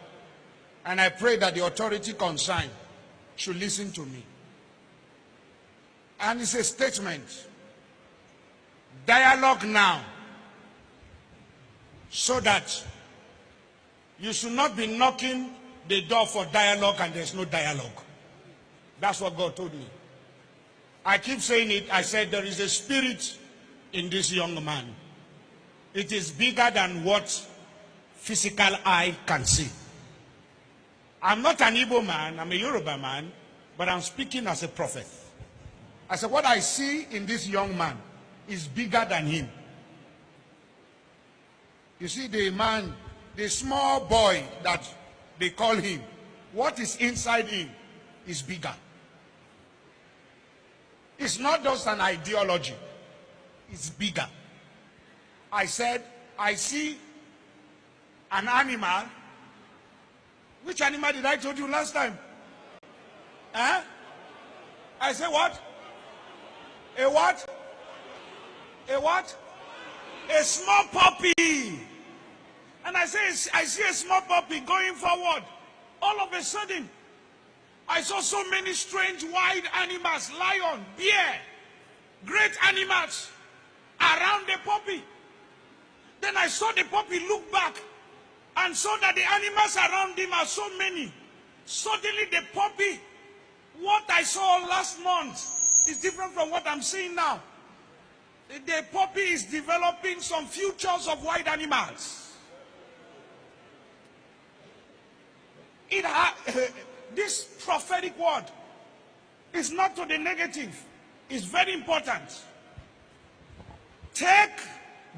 And I pray that the authority concerned should listen to me. And it's a statement. Dialogue now, so that you should not be knocking the door for dialogue and there's no dialogue. That's what God told me. I keep saying it. I said there is a spirit in this young man. It is bigger than what physical eye can see. I'm not an Igbo man, I'm a Yoruba man, but I'm speaking as a prophet. I said what I see in this young man is bigger than him. You see the man, the small boy that they call him, what is inside him is bigger. It's not just an ideology, it's bigger. I said, I see an animal. Which animal did I told you last time? Huh? I said what? A what? A what? A small puppy. And I see a small puppy going forward. All of a sudden, I saw so many strange wild animals, lion, bear, great animals around the puppy. Then I saw the puppy look back and saw that the animals around him are so many. Suddenly the puppy, what I saw last month is different from what I'm seeing now. The puppy is developing some futures of wild animals. This prophetic word is not to the negative. It's very important. Take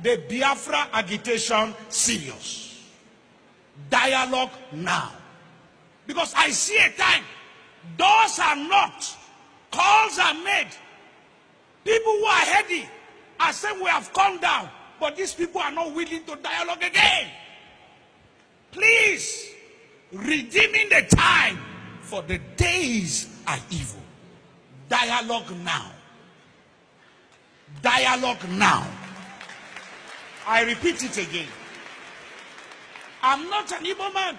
the Biafra agitation serious. Dialogue now. Because I see a time, doors are knocked, calls are made. People who are heady are saying we have come down, but these people are not willing to dialogue again. Please, redeeming the time, for the days are evil. Dialogue now. Dialogue now. I repeat it again. I'm not an evil man,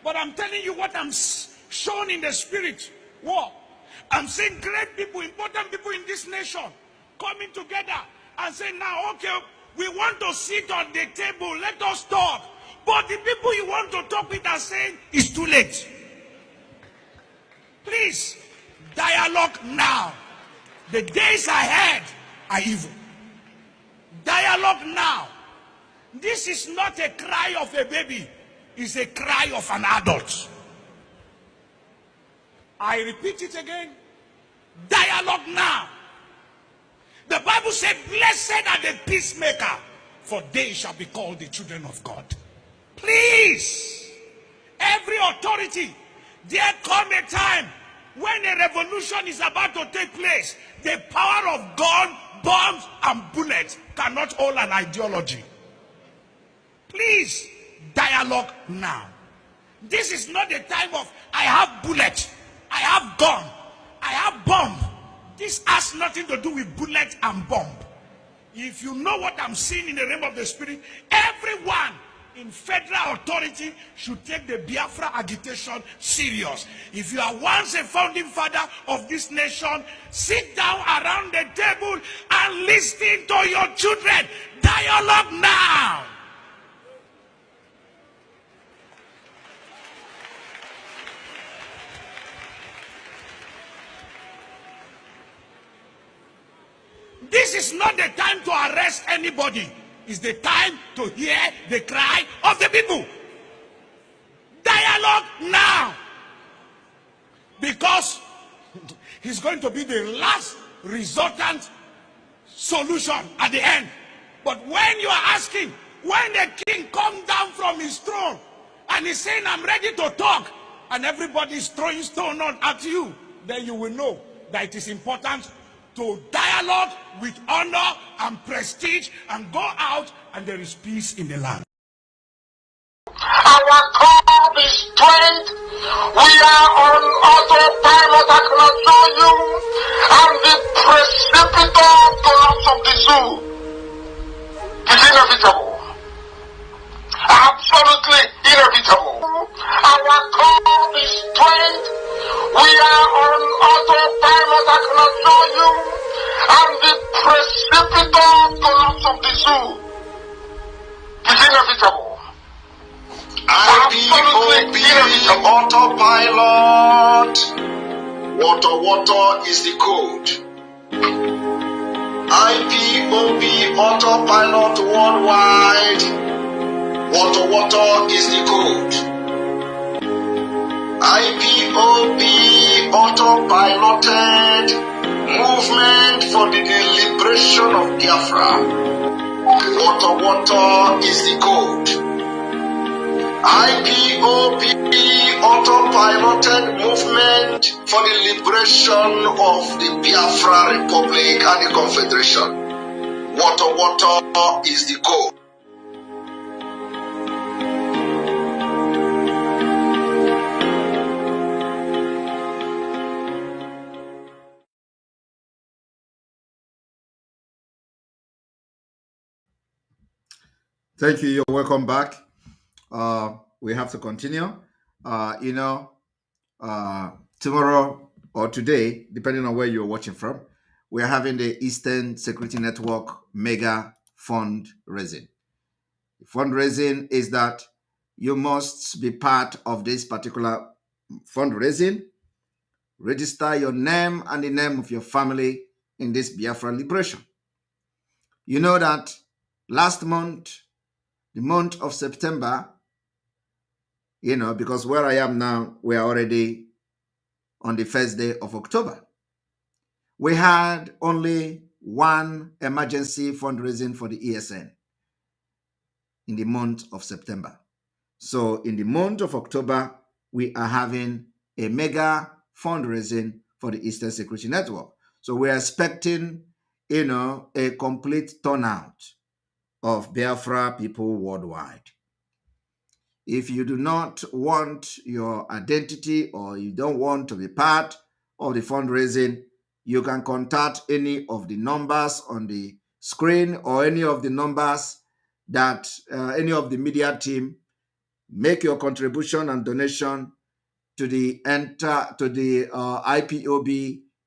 but I'm telling you what I'm shown in the spirit. What? I'm seeing great people, important people in this nation coming together and saying, now, okay, we want to sit on the table, let us talk. But the people you want to talk with are saying, it's too late. Please, dialogue now. The days ahead are evil. Dialogue now. This is not a cry of a baby, it's a cry of an adult. I repeat it again. Dialogue now. The Bible said, blessed are the peacemaker, for they shall be called the children of God. Please, every authority, there come a time when a revolution is about to take place. The power of gun, bombs, and bullets cannot hold an ideology. Please, dialogue now. This is not the time of, I have bullet, I have gun, I have bomb. This has nothing to do with bullet and bomb. If you know what I'm seeing in the realm of the spirit, everyone in federal authority should take the Biafra agitation serious. If you are once a founding father of this nation, sit down around the table and listen to your children. Dialogue now. This is not the time to arrest anybody. It's the time to hear the cry of the people. Dialogue now. Because it's going to be the last resultant solution at the end. But when you are asking, when the king comes down from his throne and he's saying, I'm ready to talk, and everybody is throwing stone at you, then you will know that it is important to dialogue with honor and prestige and go out, and there is peace in the land. Our God is strength. We are on autopilot, I can assure you. And the precipitous collapse of the zoo is inevitable. Absolutely inevitable. Our God is strength. We are on autopilot, I can assure you. And the precipitous collapse of the zoo is inevitable. IPOB autopilot. Water is the code. IPOB autopilot worldwide. Water is the code. IPOB autopiloted movement for the liberation of Biafra. Water is the code. IPOB autopiloted movement for the liberation of the Biafra Republic and the Confederation. Water is the code. Thank you. You're welcome back. We have to continue. Tomorrow or today, depending on where you're watching from, we're having the Eastern Security Network mega fundraising. Fundraising is that you must be part of this particular fundraising. Register your name and the name of your family in this Biafra liberation. You know that last month, the month of September, because where I am now, we are already on the first day of October. We had only one emergency fundraising for the ESN in the month of September. So in the month of October, we are having a mega fundraising for the Eastern Security Network. So we're expecting, a complete turnout of Biafra people worldwide. If you do not want your identity or you don't want to be part of the fundraising, you can contact any of the numbers on the screen or any of the numbers that any of the media team. Make your contribution and donation to the IPOB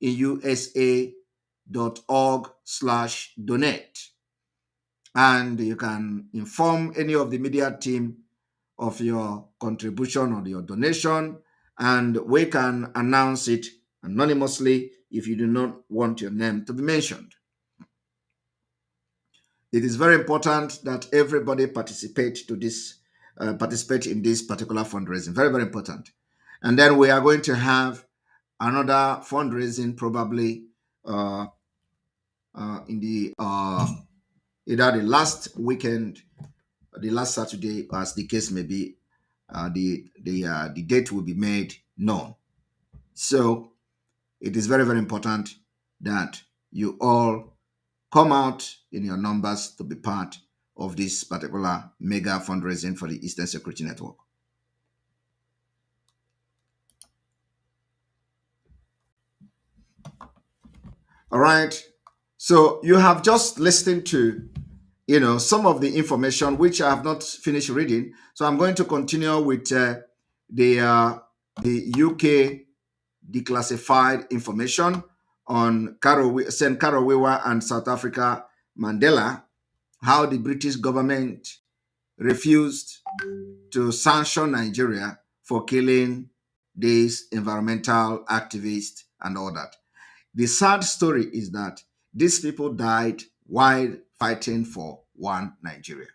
in USA.org/donate. And you can inform any of the media team of your contribution or your donation, and we can announce it anonymously if you do not want your name to be mentioned. it is very important that everybody participate in this particular fundraising. Very, very important. And then we are going to have another fundraising probably in the either the last weekend, the last Saturday, as the case may be. The date will be made known. So it is very, very important that you all come out in your numbers to be part of this particular mega fundraising for the Eastern Security Network. All right. So you have just listened to, some of the information which I have not finished reading. So I'm going to continue with the UK declassified information on St. Karowiwa and South Africa Mandela, how the British government refused to sanction Nigeria for killing these environmental activists and all that. The sad story is that these people died while fighting for one Nigeria.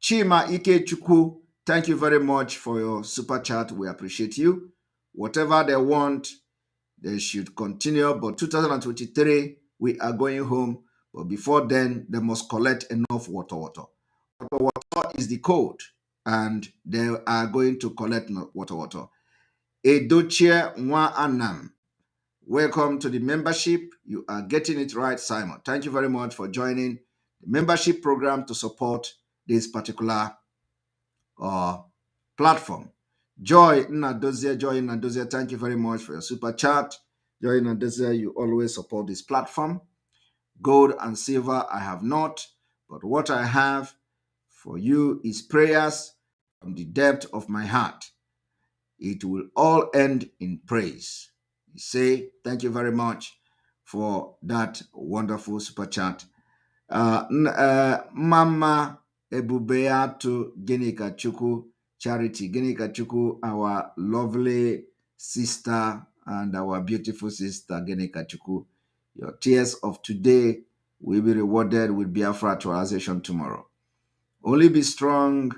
Chima Ikechukwu, thank you very much for your super chat. We appreciate you. Whatever they want, they should continue. But 2023, we are going home. But before then, they must collect enough water. Water is the code, and they are going to collect water. Edochie Nwa Anam, welcome to the membership. You are getting it right, Simon. Thank you very much for joining the membership program to support this particular platform. Joy Nadozie, thank you very much for your super chat. Joy Nadozie, you always support this platform. Gold and silver I have not, but what I have for you is prayers from the depth of my heart. It will all end in praise. You say, thank you very much for that wonderful super chat. Mama Ebubeatu Genika Chukwu Charity. Genika Chukwu, our lovely sister and our beautiful sister Genika Chukwu. Your tears of today will be rewarded with Biafra actualization tomorrow. Only be strong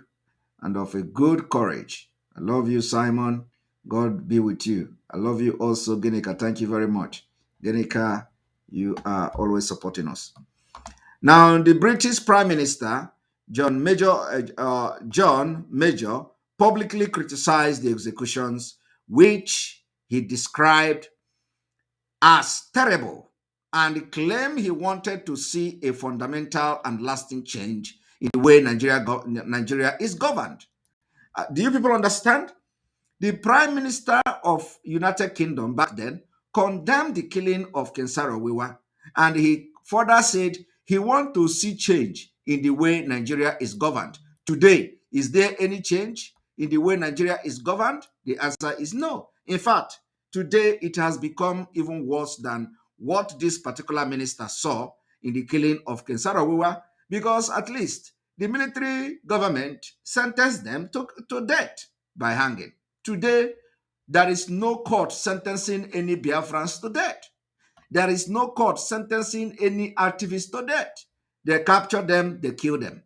and of a good courage. I love you, Simon. God be with you. I love you also, Genika. Thank you very much. Genika, you are always supporting us. Now, the British Prime Minister, John Major, publicly criticized the executions, which he described as terrible, and claimed he wanted to see a fundamental and lasting change in the way Nigeria is governed. Do you people understand? The Prime Minister of United Kingdom back then condemned the killing of Ken Saro-Wiwa, and he further said he wants to see change in the way Nigeria is governed. Today, is there any change in the way Nigeria is governed? The answer is no. In fact, today it has become even worse than what this particular minister saw in the killing of Ken Saro-Wiwa, because at least the military government sentenced them to death by hanging. Today, there is no court sentencing any Biafrans to death. There is no court sentencing any activists to death. They capture them, they kill them.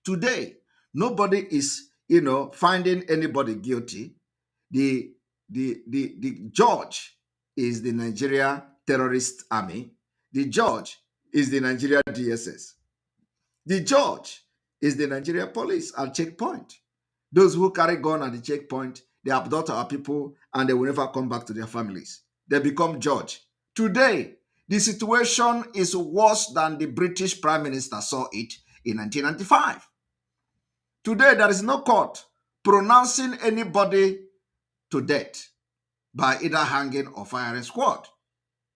Today, nobody is, finding anybody guilty. The judge is the Nigeria Terrorist Army. The judge is the Nigeria DSS. The judge is the Nigeria police at checkpoint. Those who carry gun at the checkpoint, they abduct our people and they will never come back to their families. They become judge. Today, the situation is worse than the British Prime Minister saw it in 1995. Today, there is no court pronouncing anybody to death by either hanging or firing squad.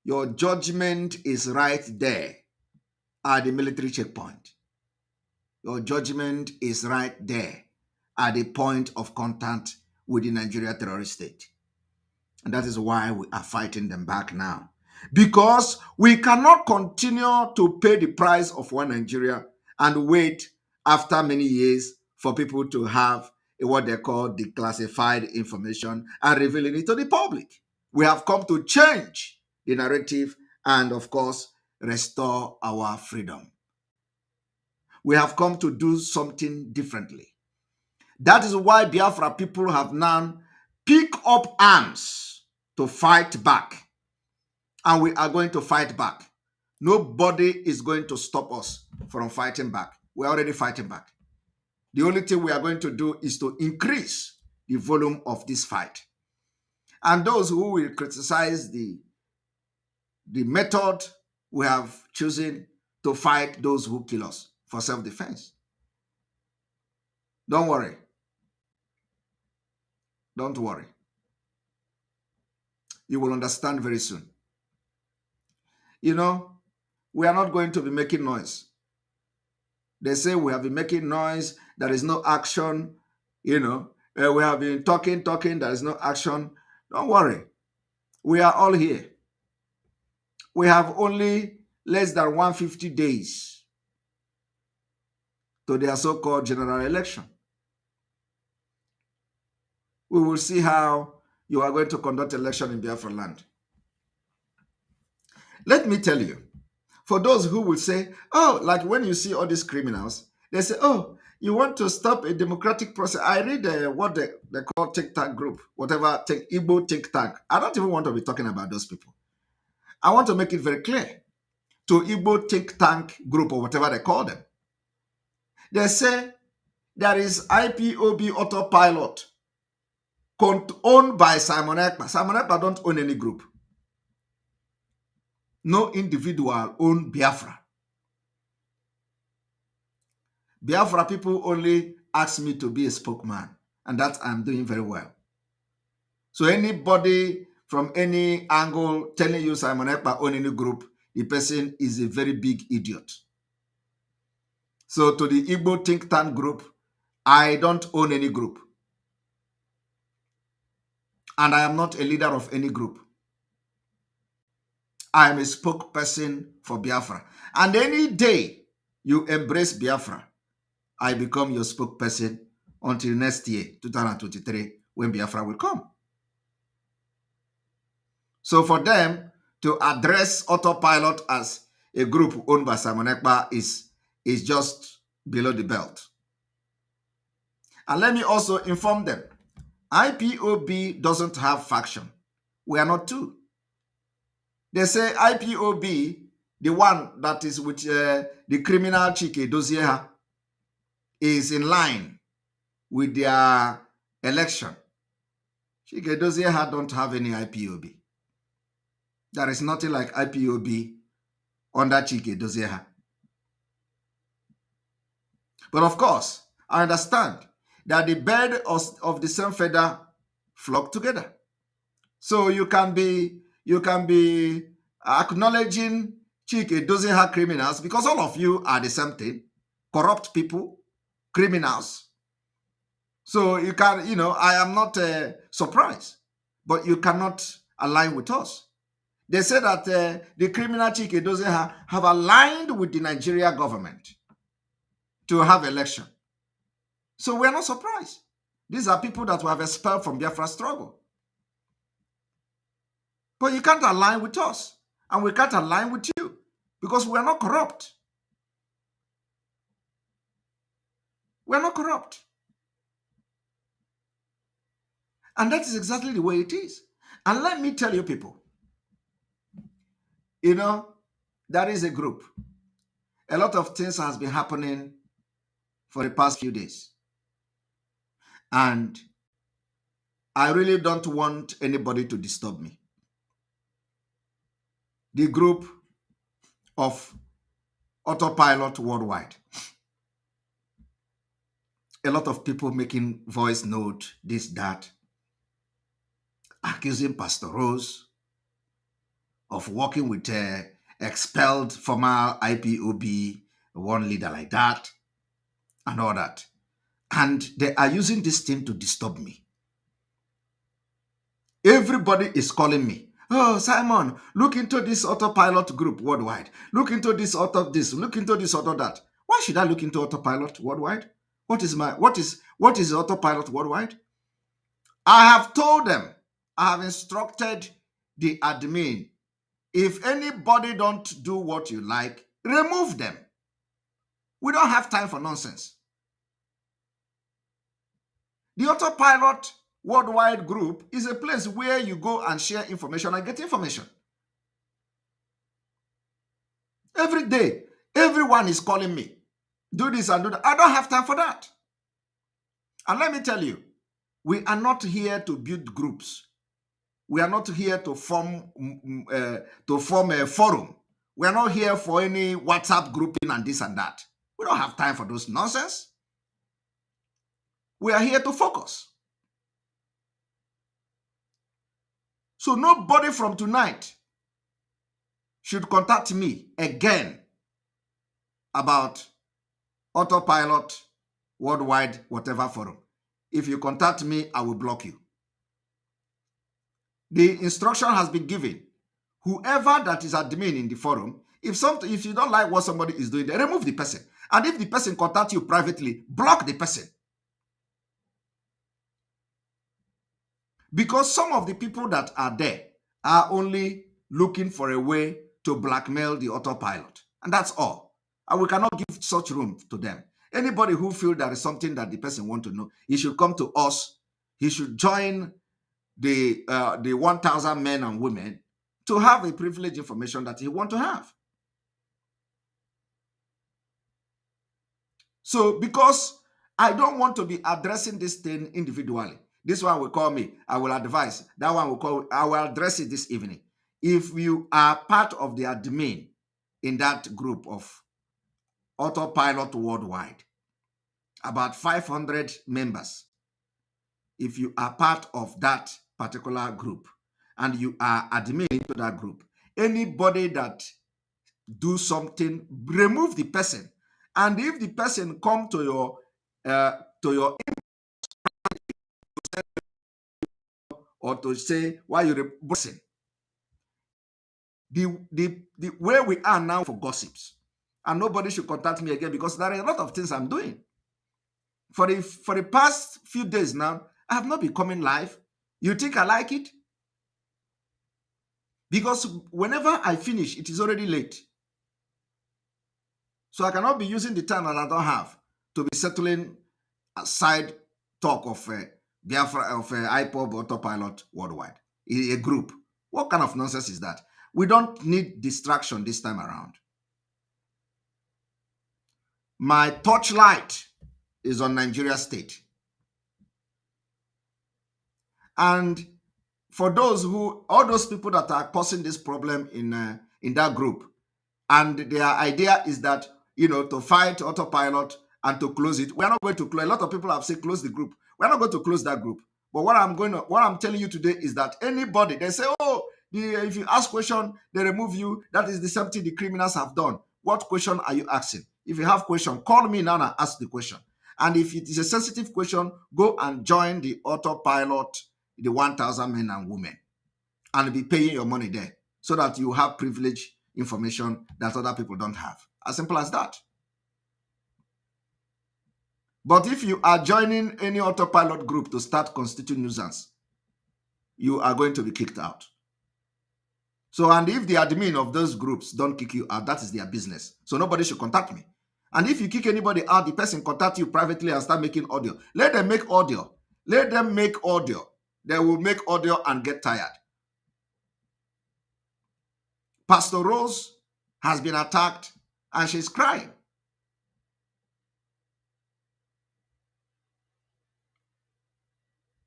Your judgment is right there at the military checkpoint. Your judgment is right there at the point of contact with the Nigeria terrorist state. And that is why we are fighting them back now. Because we cannot continue to pay the price of one Nigeria and wait after many years for people to have what they call declassified information and revealing it to the public. We have come to change the narrative and, of course, restore our freedom. We have come to do something differently. That is why Biafra people have now picked up arms to fight back. And we are going to fight back. Nobody is going to stop us from fighting back. We're already fighting back. The only thing we are going to do is to increase the volume of this fight. And those who will criticize the method we have chosen to fight those who kill us for self-defense, don't worry. Don't worry. You will understand very soon. You know, we are not going to be making noise. They say we have been making noise, there is no action, we have been talking, there is no action. Don't worry. We are all here. We have only less than 150 days to their so-called general election. We will see how you are going to conduct election in Biafra land. Let me tell you, for those who will say, oh, like when you see all these criminals, they say, oh, you want to stop a democratic process. I read what they call think tank group, whatever, Igbo think tank. I don't even want to be talking about those people. I want to make it very clear to Igbo think tank group or whatever they call them. They say there is IPOB autopilot owned by Simon Ekpa. Simon Ekpa don't own any group. No individual own Biafra. Biafra people only ask me to be a spokesman, and that I'm doing very well. So anybody from any angle telling you Simon Ekpa own any group, the person is a very big idiot. So to the Igbo think tank group, I don't own any group. And I am not a leader of any group. I am a spokesperson for Biafra. And any day you embrace Biafra, I become your spokesperson until next year, 2023, when Biafra will come. So for them to address autopilot as a group owned by Simon Ekpa is just below the belt. And let me also inform them, IPOB doesn't have faction. We are not two. They say IPOB, the one that is with the criminal Chike Dozieha, is in line with their election. Chike Dozieha don't have any IPOB. There is nothing like IPOB under Chike Dozieha. But of course, I understand that the bird of the same feather flock together. So you can be acknowledging Chike Dozieha criminals because all of you are the same thing, corrupt people, criminals. So you can, I am not surprised, but you cannot align with us. They say that the criminal Chike Dozieha have aligned with the Nigeria government to have election. So we're not surprised. These are people that we have expelled from Biafra struggle. But you can't align with us, and we can't align with you because we're not corrupt. We're not corrupt. And that is exactly the way it is. And let me tell you people, there is a group. A lot of things has been happening for the past few days. And I really don't want anybody to disturb me. The group of autopilot worldwide. A lot of people making voice note, this, that, accusing Pastor Rose of working with expelled former IPOB, one leader like that, and all that. And they are using this thing to disturb me. Everybody is calling me. Oh, Simon, look into this autopilot group worldwide. Look into this auto this. Look into this auto that. Why should I look into autopilot worldwide? What is autopilot worldwide? I have told them, I have instructed the admin, if anybody don't do what you like, remove them. We don't have time for nonsense. The Autopilot Worldwide Group is a place where you go and share information and get information. Every day, everyone is calling me. Do this and do that. I don't have time for that. And let me tell you, we are not here to build groups. We are not here to form a forum. We are not here for any WhatsApp grouping and this and that. We don't have time for those nonsense. We are here to focus. So nobody from tonight should contact me again about Autopilot Worldwide whatever forum. If you contact me, I will block you. The instruction has been given. Whoever that is admin in the forum, if you don't like what somebody is doing, then remove the person. And if the person contacts you privately, block the person. Because some of the people that are there are only looking for a way to blackmail the Autopilot. And that's all. And we cannot give such room to them. Anybody who feels there is something that the person wants to know, he should come to us. He should join the 1,000 men and women to have a privileged information that he wants to have. So because I don't want to be addressing this thing individually, this one will call me, I will advise. That one will call, I will address it this evening. If you are part of the admin in that group of Autopilot Worldwide, about 500 members, if you are part of that particular group and you are admin into that group, anybody that do something, remove the person. And if the person come to your or to say why you're bossing, the where we are now for gossips, and nobody should contact me again because there are a lot of things I'm doing. For the past few days now, I have not been coming live. You think I like it? Because whenever I finish, it is already late. So I cannot be using the time that I don't have to be settling a side talk of Biafra, of IPOB Autopilot Worldwide, a group. What kind of nonsense is that? We don't need distraction this time around. My torchlight is on Nigeria State. And for all those people that are causing this problem in that group, and their idea is that, to fight Autopilot and to close it. We're not going to close. A lot of people have said close the group. We're not going to close that group. But what I'm telling you today is that anybody, they say, if you ask question, they remove you. That is the same thing the criminals have done. What question are you asking? If you have question, call me now and ask the question. And if it is a sensitive question, go and join the Autopilot, the 1,000 men and women, and be paying your money there so that you have privileged information that other people don't have. As simple as that. But if you are joining any Autopilot group to start constituting nuisance, you are going to be kicked out. So, and if the admin of those groups don't kick you out, that is their business. So nobody should contact me. And if you kick anybody out, the person contact you privately and start making audio. Let them make audio. Let them make audio. They will make audio and get tired. Pastor Rose has been attacked and she's crying.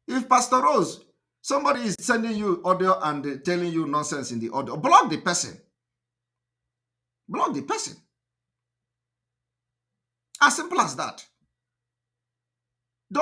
If Pastor Rose, somebody is sending you audio and telling you nonsense in the audio, block the person. Block the person. As simple as that.